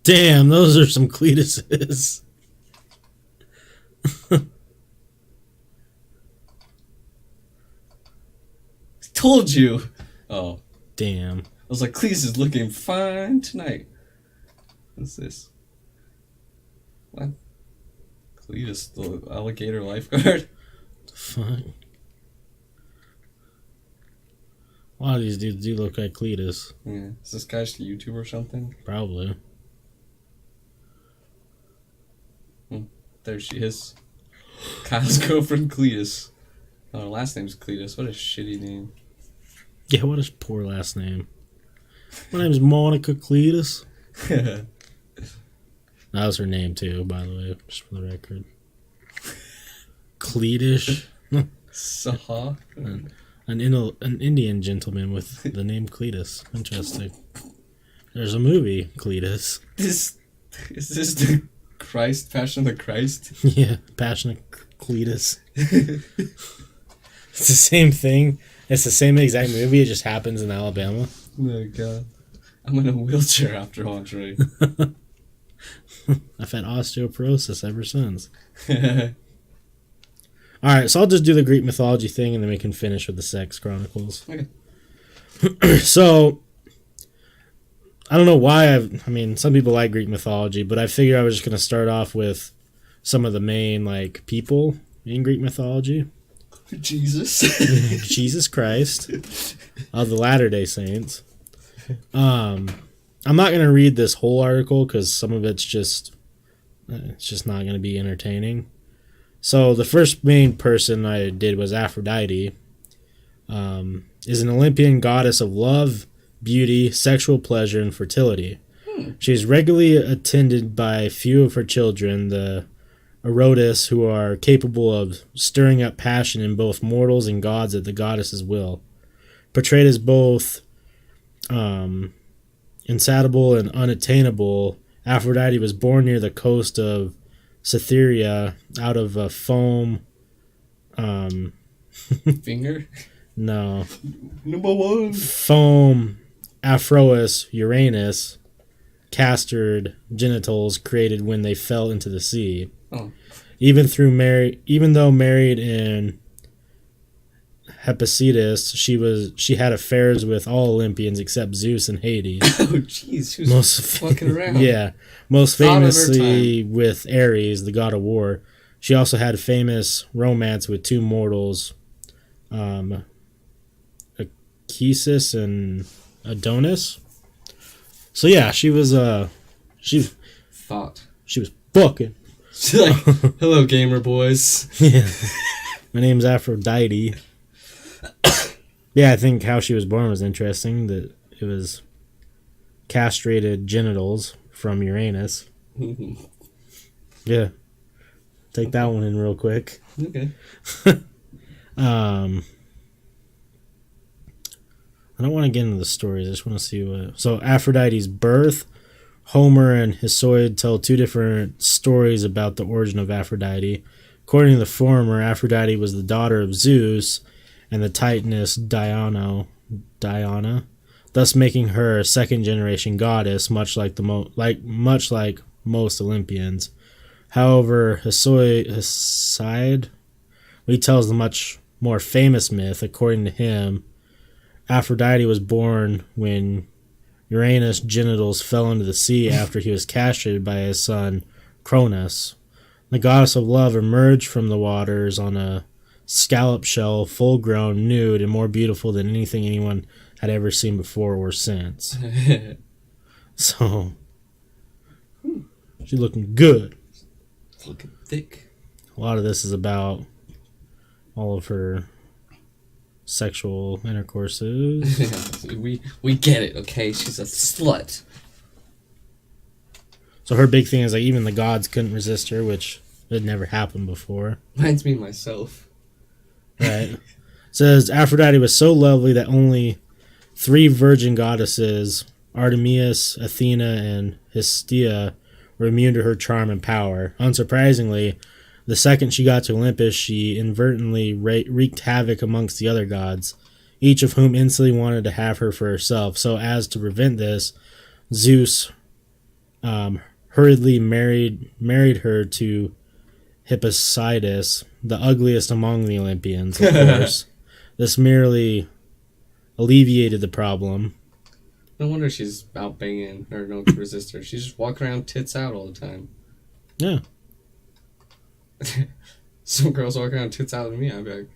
Damn, those are some Cletuses. Told you! Oh. Damn. I was like, Cletus is looking fine tonight. What's this? What? Cletus, the alligator lifeguard? The fuck? A lot of these dudes do look like Cletus. Yeah. Is this guy just a YouTuber or something? Probably. There she is. Kyle's girlfriend, Cletus. Oh, her last name's Cletus. What a shitty name. Yeah, what a poor last name. My name's Monica Cletus. That was her name too, by the way, just for the record. Cletus. Saha? An Indian gentleman with the name Cletus. Interesting. There's a movie, Cletus. Is this the Passion of the Christ? Yeah, Passion of Cletus. It's the same thing. It's the same exact movie. It just happens in Alabama. Oh, God. I'm in a wheelchair after Andre. I've had osteoporosis ever since. Alright, so I'll just do the Greek mythology thing and then we can finish with the sex chronicles. Okay. So, I don't know why I mean, some people like Greek mythology, but I figured I was just going to start off with some of the main, like, people in Greek mythology. Jesus. Jesus Christ of the Latter-day Saints. I'm not going to read this whole article because some of it's just not going to be entertaining. So the first main person I did was Aphrodite. Is an Olympian goddess of love, beauty, sexual pleasure, and fertility. She is regularly attended by few of her children, the Erotis, who are capable of stirring up passion in both mortals and gods at the goddess's will. Portrayed as both insatiable and unattainable, Aphrodite was born near the coast of Cytherea out of a foam. Finger? No. Number one. Foam, Aphrois, Uranus, castored genitals created when they fell into the sea. Oh. Even though married in Hephaestus, she had affairs with all Olympians except Zeus and Hades. Oh, jeez. She was fucking around. Yeah. Most famously with Ares, the god of war. She also had a famous romance with two mortals, Achesis and Adonis. So yeah, she was fucking. She's like, hello, gamer boys. Yeah. My name's Aphrodite. Yeah, I think how she was born was interesting. That it was castrated genitals from Uranus. Yeah. Take that one in real quick. Okay. I don't want to get into the stories. I just want to see what. So, Aphrodite's birth. Homer and Hesiod tell two different stories about the origin of Aphrodite. According to the former, Aphrodite was the daughter of Zeus and the Titaness Diana, thus making her a second-generation goddess, much like most Olympians. However, Hesiod retells the much more famous myth. According to him, Aphrodite was born when Uranus' genitals fell into the sea after he was castrated by his son Cronus. The goddess of love emerged from the waters on a scallop shell, full-grown, nude, and more beautiful than anything anyone had ever seen before or since. So, she's looking good. Looking thick. A lot of this is about all of her sexual intercourses. we get it, okay? She's a slut. So her big thing is like even the gods couldn't resist her, which had never happened before. Reminds me of myself. Right. Says Aphrodite was so lovely that only 3 virgin goddesses, Artemis, Athena, and Hestia, were immune to her charm and power. Unsurprisingly, the second she got to Olympus, she inadvertently wreaked havoc amongst the other gods, each of whom instantly wanted to have her for herself. So as to prevent this, Zeus hurriedly married her to Hippolytus, the ugliest among the Olympians, of course. This merely alleviated the problem. No wonder she's out banging, or no one can resist her. She's just walking around tits out all the time. Yeah. Some girls walk around tits out with me, I'd be like,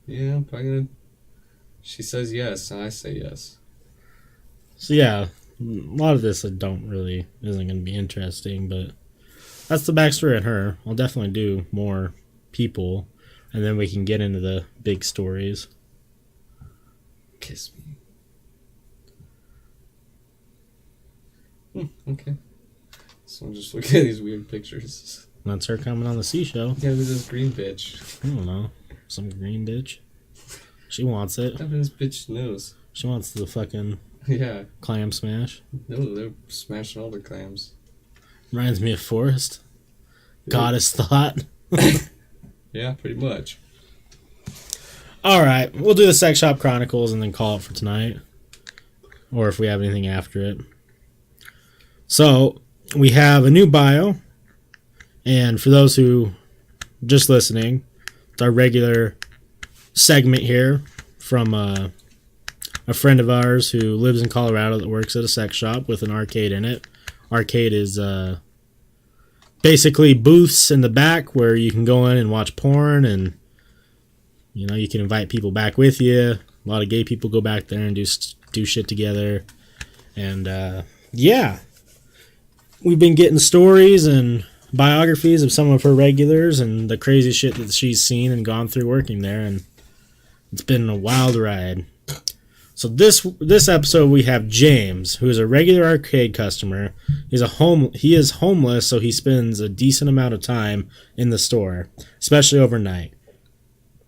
yeah, I'm probably gonna... She says yes, and I say yes. So yeah, a lot of this isn't going to be interesting, but that's the backstory on her. I'll definitely do more people, and then we can get into the big stories. Kiss me. Okay. So I'm just looking at these weird pictures. That's her coming on the seashell. Yeah, who's this green bitch? I don't know. Some green bitch. She wants it. What happened to this bitch's nose? She wants the fucking Yeah. clam smash. No, they're smashing all the clams. Reminds me of Forrest. Goddess thought. Yeah, pretty much. Alright, we'll do the Sex Shop Chronicles and then call it for tonight. Or if we have anything after it. So, we have a new bio. And for those who just listening, it's our regular segment here from a friend of ours who lives in Colorado that works at a sex shop with an arcade in it. Arcade is basically booths in the back where you can go in and watch porn, and you can invite people back with you. A lot of gay people go back there and do shit together. And yeah, we've been getting stories and biographies of some of her regulars and the crazy shit that she's seen and gone through working there, and it's been a wild ride. So this episode we have James, who is a regular arcade customer. He is homeless, so he spends a decent amount of time in the store, especially overnight.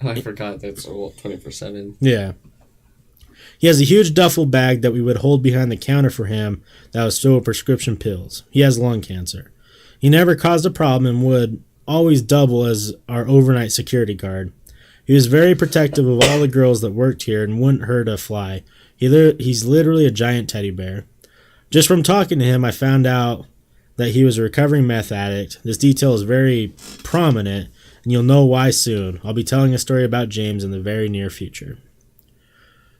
I forgot that's 24/7. Yeah. He has a huge duffel bag that we would hold behind the counter for him that was filled with prescription pills. He has lung cancer. He never caused a problem and would always double as our overnight security guard. He was very protective of all the girls that worked here and wouldn't hurt a fly. He's literally a giant teddy bear. Just from talking to him, I found out that he was a recovering meth addict. This detail is very prominent, and you'll know why soon. I'll be telling a story about James in the very near future.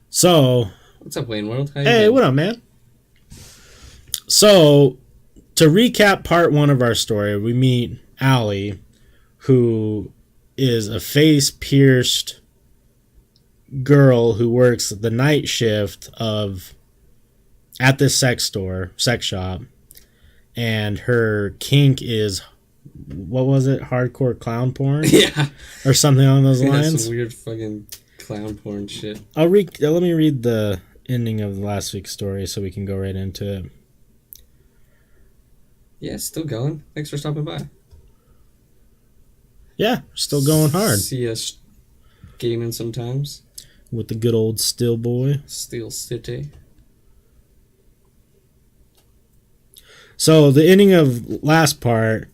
So... What's up, Wayne World? How you Hey, doing? what up, man? So... To recap part 1 of our story, we meet Allie, who is a face-pierced girl who works the night shift at this sex shop, and her kink is, what was it, hardcore clown porn? Yeah. Or something along those lines? Some weird fucking clown porn shit. Let me read the ending of last week's story so we can go right into it. Yeah, still going. Thanks for stopping by. Yeah, still going hard. See us gaming sometimes. With the good old Still Boy. Steel City. So the ending of last part,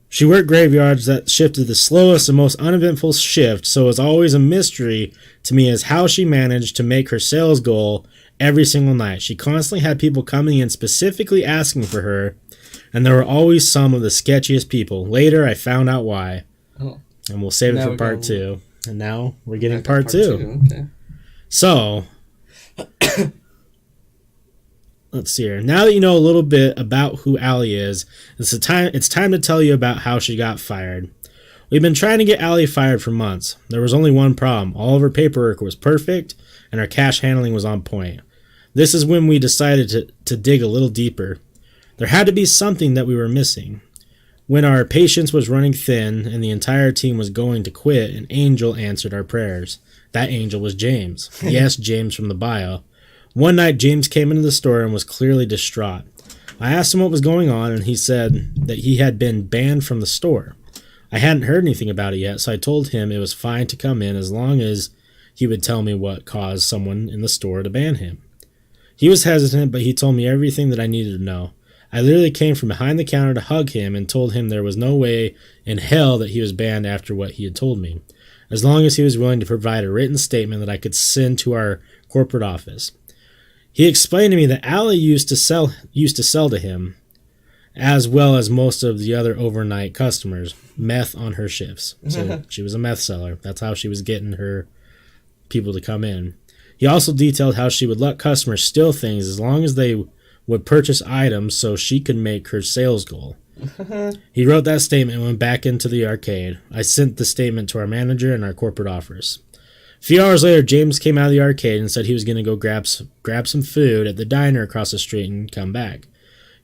she worked graveyards that shifted the slowest and most uneventful shift, so it's always a mystery to me as how she managed to make her sales goal every single night. She constantly had people coming in specifically asking for her, and there were always some of the sketchiest people. Later, I found out why. Oh. And we'll save it for part 2. And now we're getting part 2. Okay. So, let's see here. Now that you know a little bit about who Allie is, it's time to tell you about how she got fired. We've been trying to get Allie fired for months. There was only one problem. All of her paperwork was perfect, and her cash handling was on point. This is when we decided to dig a little deeper. There had to be something that we were missing. When our patience was running thin and the entire team was going to quit, an angel answered our prayers. That angel was James. Yes, James from the bio. One night, James came into the store and was clearly distraught. I asked him what was going on, and he said that he had been banned from the store. I hadn't heard anything about it yet, so I told him it was fine to come in as long as he would tell me what caused someone in the store to ban him. He was hesitant, but he told me everything that I needed to know. I literally came from behind the counter to hug him and told him there was no way in hell that he was banned after what he had told me, as long as he was willing to provide a written statement that I could send to our corporate office. He explained to me that Allie used to sell to him, as well as most of the other overnight customers, meth on her shifts. So she was a meth seller. That's how she was getting her people to come in. He also detailed how she would let customers steal things as long as they would purchase items so she could make her sales goal. He wrote that statement and went back into the arcade. I sent the statement to our manager and our corporate office. A few hours later, James came out of the arcade and said he was going to go grab some food at the diner across the street and come back.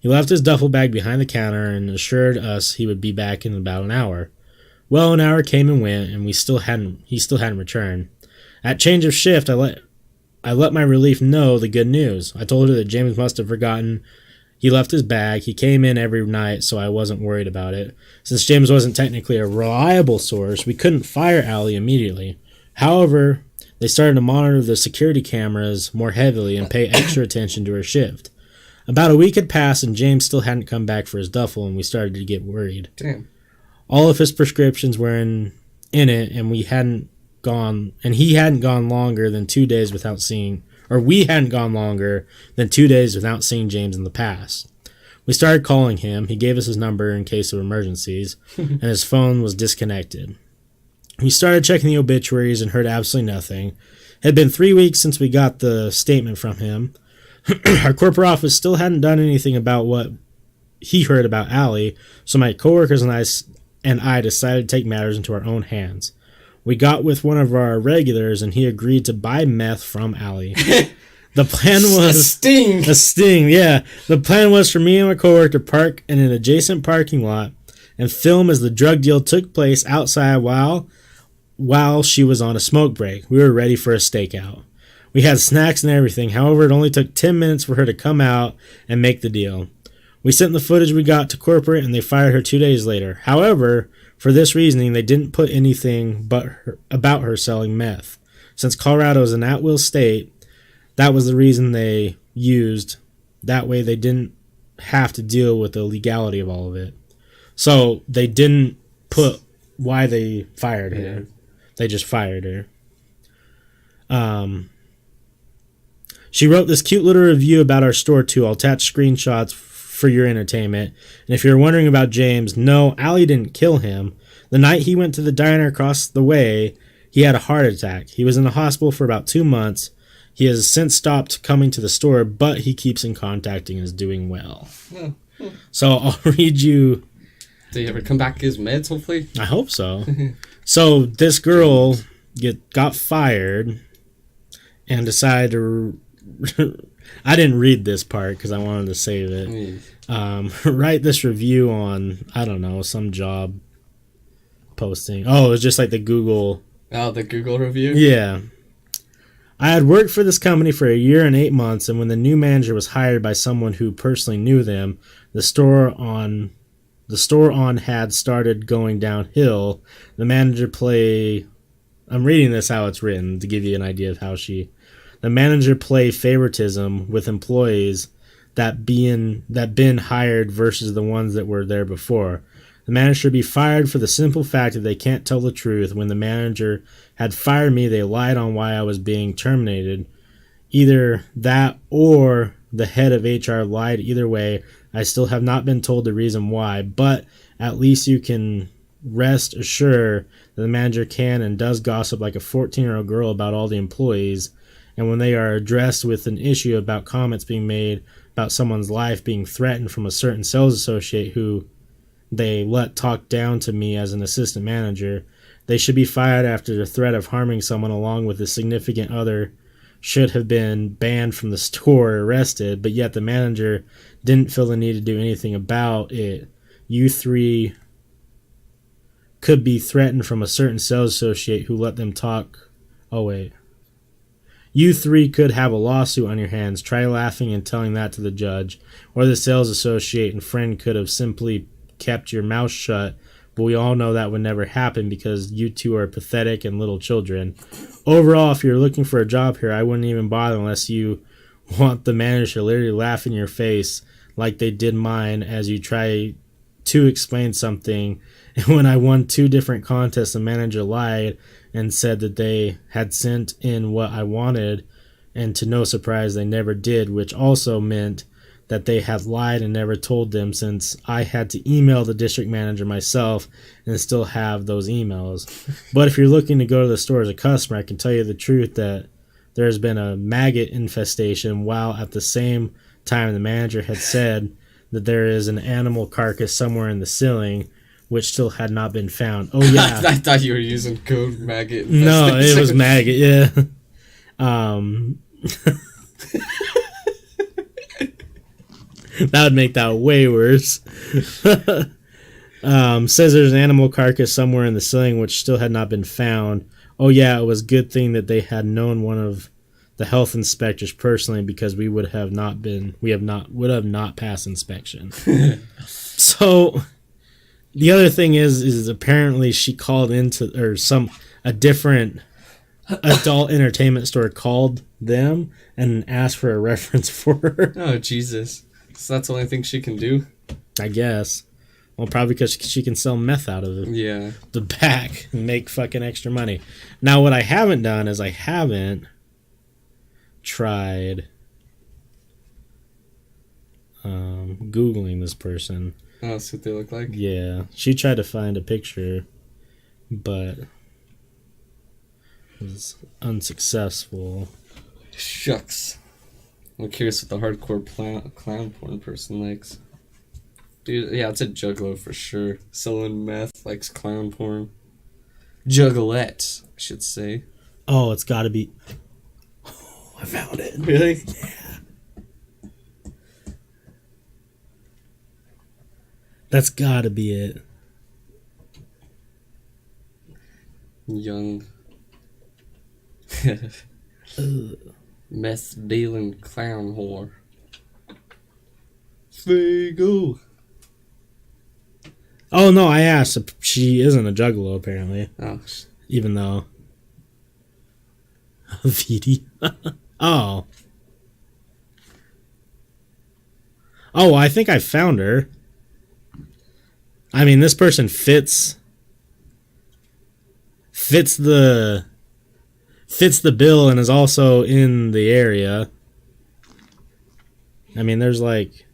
He left his duffel bag behind the counter and assured us he would be back in about an hour. Well, an hour came and went, and he still hadn't returned. At change of shift, I let my relief know the good news. I told her that James must have forgotten he left his bag. He came in every night, so I wasn't worried about it. Since James wasn't technically a reliable source, we couldn't fire Allie immediately. However, they started to monitor the security cameras more heavily and pay extra attention to her shift. About a week had passed, and James still hadn't come back for his duffel, and we started to get worried. Damn. All of his prescriptions were in it, and he hadn't gone longer than 2 days without seeing, or we hadn't gone longer than 2 days without seeing James in the past. We started calling him. He gave us his number in case of emergencies, and his phone was disconnected. We started checking the obituaries and heard absolutely nothing. It had been 3 weeks since we got the statement from him. Our corporate office still hadn't done anything about what he heard about Allie, so my coworkers and I decided to take matters into our own hands. We got with one of our regulars, and he agreed to buy meth from Allie. The plan was... A sting, yeah. The plan was for me and my coworker to park in an adjacent parking lot and film as the drug deal took place outside while she was on a smoke break. We were ready for a stakeout. We had snacks and everything. However, it only took 10 minutes for her to come out and make the deal. We sent the footage we got to corporate, and they fired her 2 days later. However, for this reasoning, they didn't put anything about her selling meth. Since Colorado is an at-will state, that was the reason they used. That way they didn't have to deal with the legality of all of it. So they didn't put why they fired her. Yeah. They just fired her. She wrote this cute little review about our store too. I'll attach screenshots for your entertainment. And if you're wondering about James, no, Allie didn't kill him. The night he went to the diner across the way, he had a heart attack. He was in the hospital for about 2 months. He has since stopped coming to the store, but he keeps in contact and is doing well. So I'll read you. Did he ever come back his meds, hopefully? I hope so. So this girl got fired and decided to... I didn't read this part because I wanted to save it. Write this review on, I don't know, some job posting. Oh, it was just like the Google. Oh, the Google review? Yeah. I had worked for this company for a year and 8 months, and when the new manager was hired by someone who personally knew them, the store on had started going downhill. The manager play I'm reading this how it's written to give you an idea of how the manager play favoritism with employees that been hired versus the ones that were there before. The manager should be fired for the simple fact that they can't tell the truth. When the manager had fired me, they lied on why I was being terminated. Either that or the head of HR lied. Either way, I still have not been told the reason why, but at least you can rest assured that the manager can and does gossip like a 14-year-old girl about all the employees, and when they are addressed with an issue about comments being made about someone's life being threatened from a certain sales associate who they let talk down to me as an assistant manager, they should be fired after the threat of harming someone along with a significant other should have been banned from the store or arrested, but yet the manager didn't feel the need to do anything about it. You three could be threatened from a certain sales associate who let them talk. Oh, wait. You three could have a lawsuit on your hands. Try laughing and telling that to the judge. Or the sales associate and friend could have simply kept your mouth shut, but we all know that would never happen because you two are pathetic and little children. Overall, if you're looking for a job here, I wouldn't even bother unless you want the manager to literally laugh in your face like they did mine as you try to explain something. And when I won 2 different contests, the manager lied and said that they had sent in what I wanted, and to no surprise they never did, which also meant that they had lied and never told them, since I had to email the district manager myself and still have those emails. But if you're looking to go to the store as a customer, I can tell you the truth that there's been a maggot infestation, while at the same time the manager had said that there is an animal carcass somewhere in the ceiling which still had not been found. Oh yeah. I thought you were using code maggot. No, it was maggot, yeah. That would make that way worse. Says there's an animal carcass somewhere in the ceiling which still had not been found. Oh yeah, it was a good thing that they had known one of the health inspectors personally, because we would have not passed inspection. So the other thing is apparently she called into, or a different adult entertainment store called them and asked for a reference for her. Oh, Jesus. So that's the only thing she can do? I guess. Well, probably because she can sell meth out of the back and make fucking extra money. Now, what I haven't done is I haven't tried Googling this person. Oh, see what they look like? Yeah. She tried to find a picture, but was unsuccessful. Shucks. I'm curious what the hardcore clown porn person likes. Dude, yeah, it's a juggalo for sure. Selling meth, likes clown porn. Juggalette, I should say. Oh, it's gotta be... Oh, I found it. Really? Yeah. That's gotta be it. Young. Meth dealing clown whore. Fago. Oh no, I asked. She isn't a juggalo apparently. Oh. Even though. VD. Oh. Oh, I think I found her. I mean, this person fits the bill and is also in the area. I mean, there's like...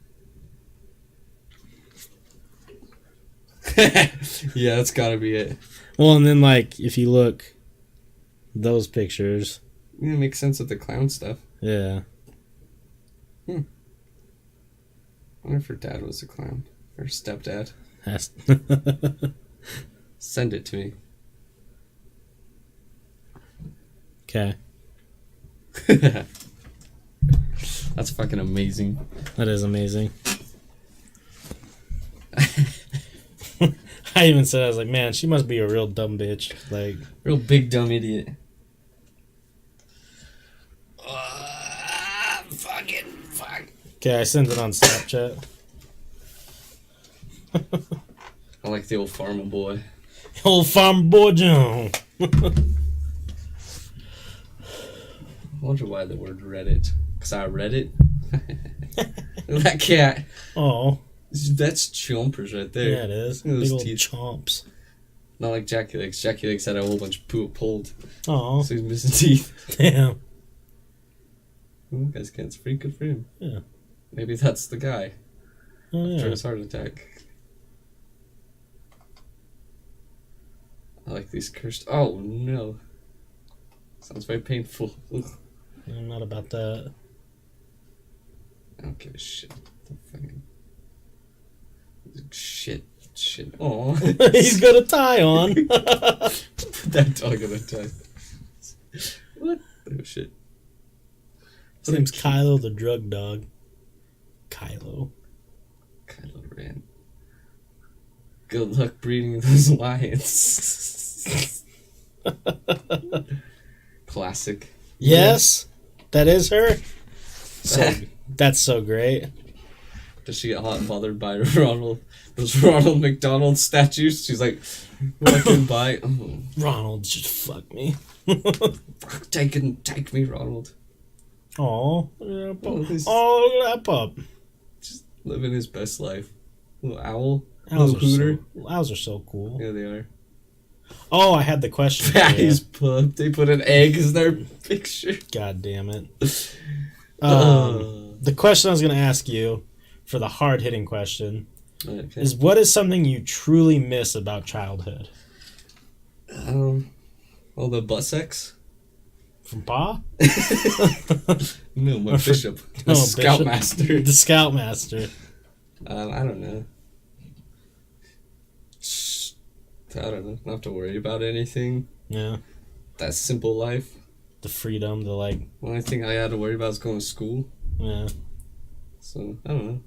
Yeah, that's gotta be it. Well, and then like, if you look, those pictures... Yeah, it makes sense with the clown stuff. Yeah. I wonder if her dad was a clown. Or stepdad. Send it to me. Okay. That's fucking amazing. That is amazing. I even said, I was like, man, she must be a real dumb bitch. Like, real big dumb idiot. Fuck. Okay, I sent it on Snapchat. I like the old farmer boy. Old Farmer Boy John. I wonder why the word Reddit. Because I read it. That cat. Oh. That's chompers right there. Yeah, it is. Look at Big those old teeth. chomps. Not like Jackie Legs. Jackie Legs had a whole bunch of poop pulled. Oh. So he's missing teeth. Damn. Well, that guy's cat's pretty good for him. Yeah. Maybe that's the guy. Oh, After yeah. his heart attack. I like these cursed. Oh no. Sounds very painful. Ugh. I'm not about that. I don't give a shit. The fucking shit. Oh, He's got a tie on. put that dog on a tie. What? Oh shit. His name's Kylo the drug dog. Kylo Ren. Good luck breeding those lions. Classic. Yes, that is her. So that's so great. Does she get hot and bothered by those Ronald McDonald statues? She's like walking by. Oh, Ronald, just fuck me. take me, Ronald. Oh, Oh, oh, this- look at that pup. Just living his best life. Little owl. Owls Little hooter. owls are so cool. Yeah, they are. Oh, I had the question. for you. Patty's pup. They put an egg as their picture. God damn it. Uh. The question I was going to ask you for the hard-hitting question Okay. is, what is something you truly miss about childhood? All the butt sex? From Pa? No, my Or for- bishop. The Oh, scoutmaster. Bishop. The Scoutmaster. I don't know. I don't know. Not have to worry about anything. Yeah. That simple life. The freedom to, like, The only thing I had to worry about is going to school. yeah. So, I don't know.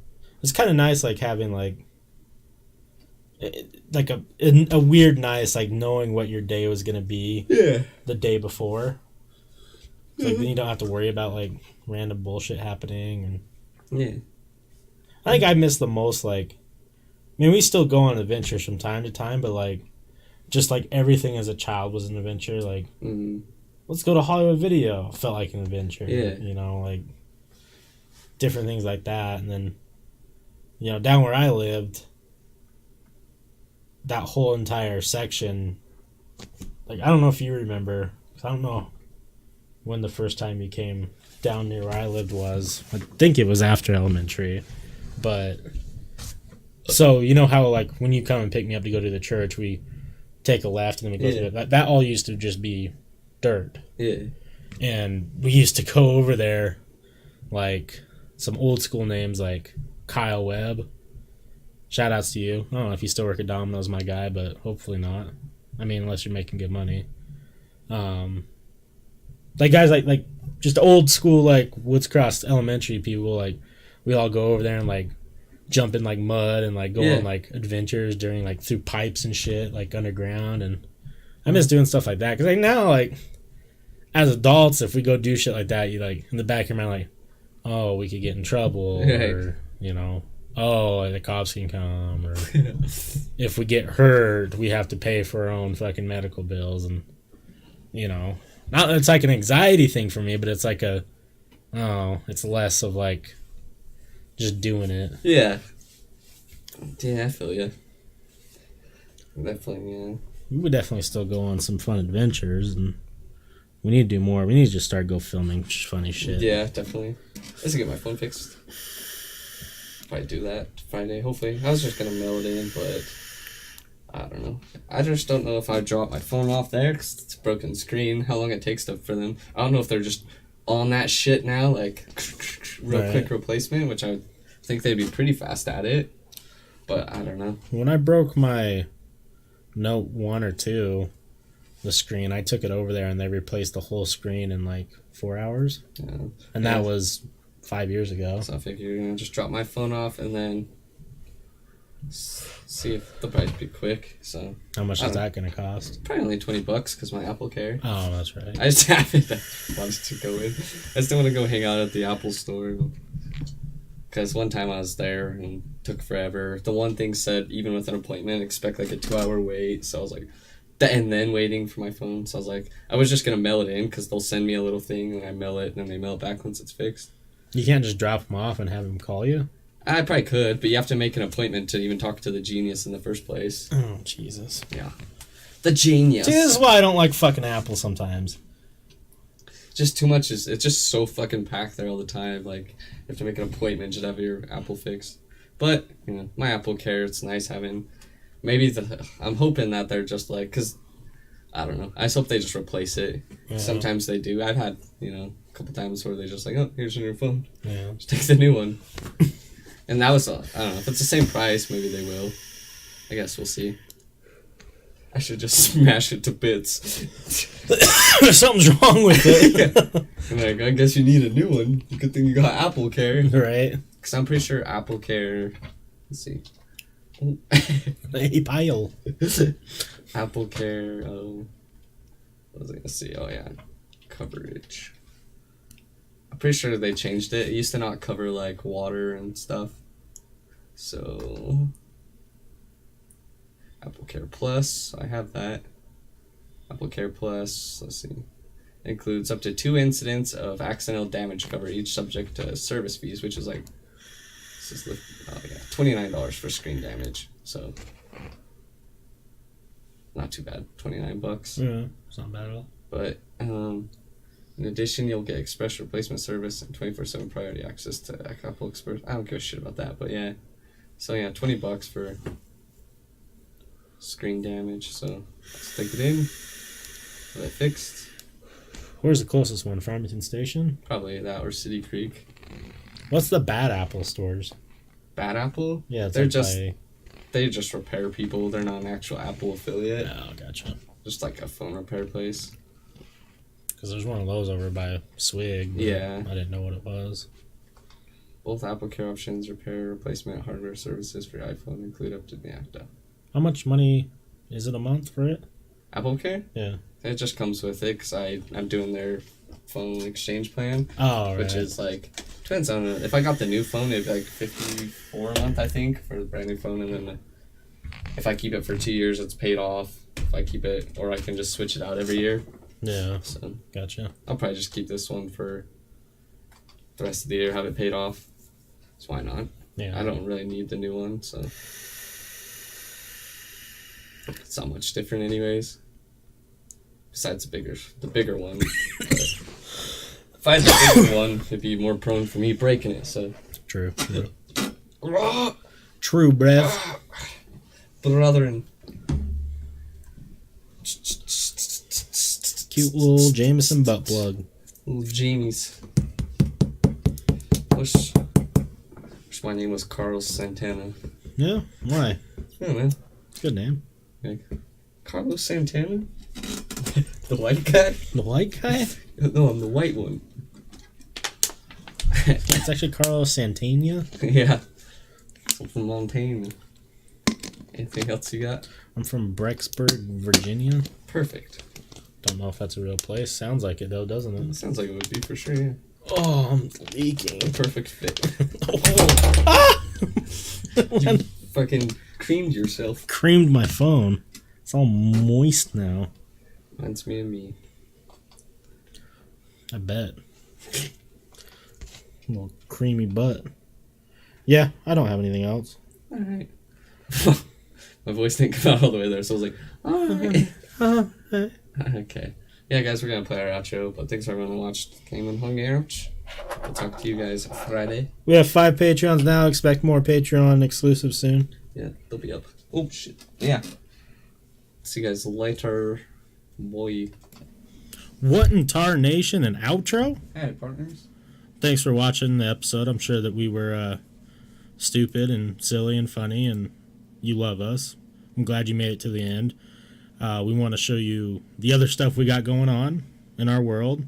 It's kind of nice, like, having, like a weird nice, like, knowing what your day was going to be Yeah. the day before. It's like, then you don't have to worry about, like, random bullshit happening. And Yeah. I think I miss the most, like, I mean, we still go on adventures from time to time, but, like, just, like, everything as a child was an adventure. Like, Mm. let's go to Hollywood Video felt like an adventure. Yeah. You know, like, different things like that. And then, you know, down where I lived, that whole entire section, like, I don't know if you remember, 'cause I don't know when the first time you came down near where I lived was. I think it was after elementary. But, so, you know how, like, when you come and pick me up to go to the church, we take a left and then we go through it. That all used to just be dirt. Yeah. And we used to go over there, like, some old school names like Kyle Webb. Shout outs to you. I don't know if you still work at Domino's, my guy, but hopefully not. I mean, unless you're making good money. Like guys like just old school, like, Woods Cross Elementary people, like, we all go over there and, like, jump in, like, mud and, like, go on, like, adventures during, like, through pipes and shit, like, underground. And I miss doing stuff like that. Because, like, now, like, as adults, if we go do shit like that, you, like, in the back of your mind, like, oh, we could get in trouble. Or, you know, oh, the cops can come. Or if we get hurt, we have to pay for our own fucking medical bills. And, you know, not it's like an anxiety thing for me, but it's like it's less of, like, just doing it. Yeah. Yeah, I feel you. Definitely, yeah. We would definitely still go on some fun adventures, and we need to do more. We need to just start filming just funny shit. Yeah, definitely. I just get my phone fixed. Probably do that Friday, hopefully. I was just gonna mail it in, but I don't know. I just don't know if I drop my phone off there because it's a broken screen. How long it takes for them. I don't know if they're just on that shit now, like real quick replacement, which I think they'd be pretty fast at it. But I don't know. When I broke my Note 1 or 2, the screen, I took it over there and they replaced the whole screen in like 4 hours. Yeah. And that was 5 years ago. So I figured, just drop my phone off and then see if they'll probably be quick. So How much is that going to cost? probably only $20 because my Apple Care. Oh, that's right. I just haven't wanted to go in. I still want to go hang out at the Apple store. Because one time I was there and took forever. The one thing said, even with an appointment, expect like a 2-hour wait. So I was like, and then waiting for my phone. So I was like, I was just going to mail it in because they'll send me a little thing and I mail it and then they mail it back once it's fixed. You can't just drop them off and have them call you? I probably could, but you have to make an appointment to even talk to the genius in the first place. Oh, Jesus. Yeah. The genius. See, this is why I don't like fucking Apple sometimes. Just too much. It's just so fucking packed there all the time. Like, you have to make an appointment just to have your Apple fixed. But, you know, my Apple Care, it's nice having... I'm hoping that they're just like... Because, I don't know. I just hope they just replace it. Yeah. Sometimes they do. I've had, you know, a couple times where they just like, oh, here's your new phone. Yeah. Just take the new one. And that was, I don't know. If it's the same price, maybe they will. I guess we'll see. I should just smash it to bits. Something's wrong with it. I'm like, I guess you need a new one. Good thing you got Apple Care. Right. Because I'm pretty sure Apple Care... Let's see. Hey, pile. Apple Care... what was I going to see? Oh, yeah. Coverage. I'm pretty sure they changed it. It used to not cover, like, water and stuff. So... Apple Care Plus, I have that. Apple Care Plus, let's see. Includes up to 2 incidents of accidental damage cover, each subject to service fees, which is like, this is $29 for screen damage. So, not too bad. $29. Yeah, it's not bad at all. But, in addition, you'll get express replacement service and 24/7 priority access to Apple Express. I don't give a shit about that, but yeah. So yeah, $20 for screen damage, so let's take it in. Get it fixed. Where's the closest one? Farmington Station? Probably that or City Creek. What's the Bad Apple stores? Bad Apple? Yeah, they're just they just repair people. They're not an actual Apple affiliate. Oh, gotcha. Just like a phone repair place. Because there's one of those over by Swig. Yeah. I didn't know what it was. Both Apple Care options, repair, replacement, hardware services for your iPhone include up to the ACTA. How much money is it a month for it? Apple Care? Yeah. It just comes with it because I'm doing their phone exchange plan. Oh, right. Which is like, depends on it. If I got the new phone, it'd be like $54 a month, I think, for the brand new phone. And then if I keep it for 2 years, it's paid off. If I keep it, or I can just switch it out every year. Yeah. So gotcha. I'll probably just keep this one for the rest of the year, have it paid off. So why not? Yeah. I don't really need the new one, so it's not much different anyways. Besides the bigger one. But if I had the bigger one, it'd be more prone for me breaking it, so. True. True, breath. Brethren. Cute little Jameson butt plug. Little Jamies. Wish my name was Carlos Santana. Yeah? Why? Yeah, man. Good name. Like, Carlos Santana? The white guy? The white guy? No, I'm the white one. It's actually Carlos Santana. Yeah. I'm from Montana. Anything else you got? I'm from Brecksburg, Virginia. Perfect. Don't know if that's a real place. Sounds like it though, doesn't it? Sounds like it would be for sure, yeah. Oh, I'm leaking. A perfect fit. Oh. Ah! You fucking creamed yourself. Creamed my phone. It's all moist now. Reminds me of me. I bet. Little creamy butt. Yeah, I don't have anything else. Alright. My voice didn't come out all the way there, so I was like, alright. Okay. Yeah, guys, we're going to play our outro, but thanks for everyone who watched, came and hung out. We'll talk to you guys Friday. We have 5 Patreons now. Expect more Patreon exclusive soon. Yeah, they'll be up. Oh, shit. Yeah. See you guys later. Boy. What in tar nation, an outro? Hey, partners. Thanks for watching the episode. I'm sure that we were stupid and silly and funny, and you love us. I'm glad you made it to the end. We want to show you the other stuff we got going on in our world.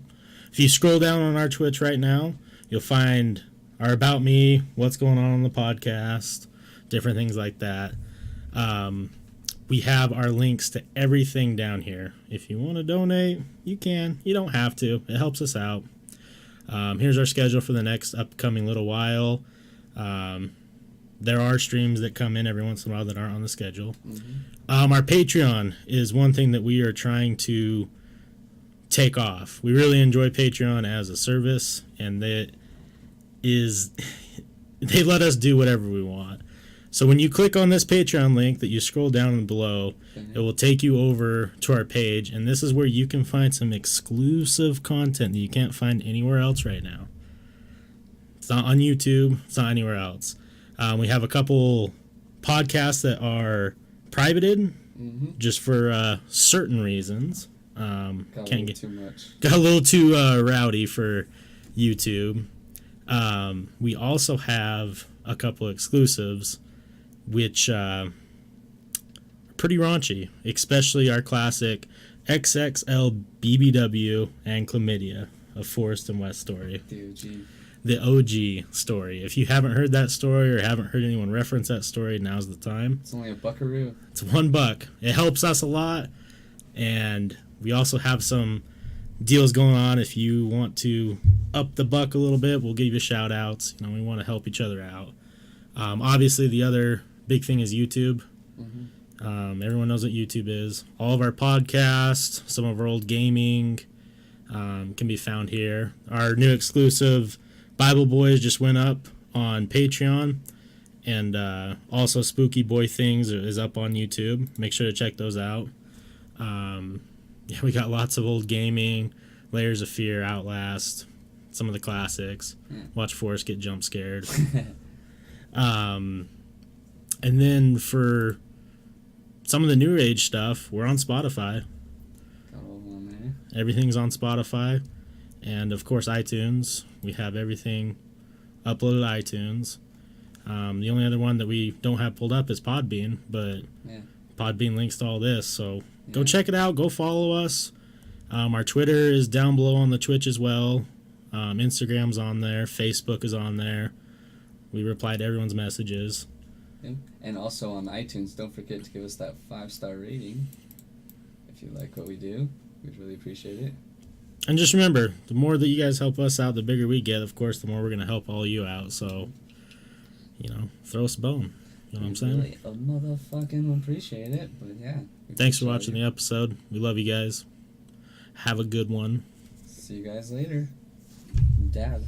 If you scroll down on our Twitch right now, you'll find our About Me, what's going on the podcast, different things like that. We have our links to everything down here. If you want to donate, you can. You don't have to. It helps us out. Here's our schedule for the next upcoming little while. There are streams that come in every once in a while that aren't on the schedule. Our Patreon is one thing that we are trying to take off. We really enjoy Patreon as a service, and that is they let us do whatever we want. So when you click on this Patreon link that you scroll down below, it will take you over to our page, and this is where you can find some exclusive content that you can't find anywhere else right now. It's not on YouTube. It's not anywhere else. We have a couple podcasts that are privated just for certain reasons. Got a little too much. Got a little too rowdy for YouTube. We also have a couple exclusives, which are pretty raunchy, especially our classic XXL BBW and Chlamydia, a Forrest and West story. The OG story. If you haven't heard that story or haven't heard anyone reference that story, now's the time. It's only $1. It's $1. It helps us a lot, and we also have some deals going on. If you want to up the buck a little bit, we'll give you shout outs. You know, we want to help each other out. Obviously, the other big thing is YouTube. Everyone knows what YouTube is. All of our podcasts, some of our old gaming can be found here. Our new exclusive Bible Boys just went up on Patreon, and also Spooky Boy Things is up on YouTube. Make sure to check those out. Yeah, we got lots of old gaming, Layers of Fear, Outlast, some of the classics. Watch Forrest get jump scared. And then for some of the new age stuff, we're on Spotify. Got all of them there. Everything's on Spotify. And, of course, iTunes. We have everything uploaded to iTunes. The only other one that we don't have pulled up is Podbean, but Podbean links to all this. So go check it out. Go follow us. Our Twitter is down below on the Twitch as well. Instagram's on there. Facebook is on there. We reply to everyone's messages. And also on iTunes, don't forget to give us that 5-star rating. If you like what we do, we'd really appreciate it. And just remember, the more that you guys help us out, the bigger we get. Of course, the more we're going to help all you out. So, you know, throw us a bone. You know what I'm saying? Really motherfucking appreciate it. But yeah. Thanks for watching the episode. We love you guys. Have a good one. See you guys later. Dad.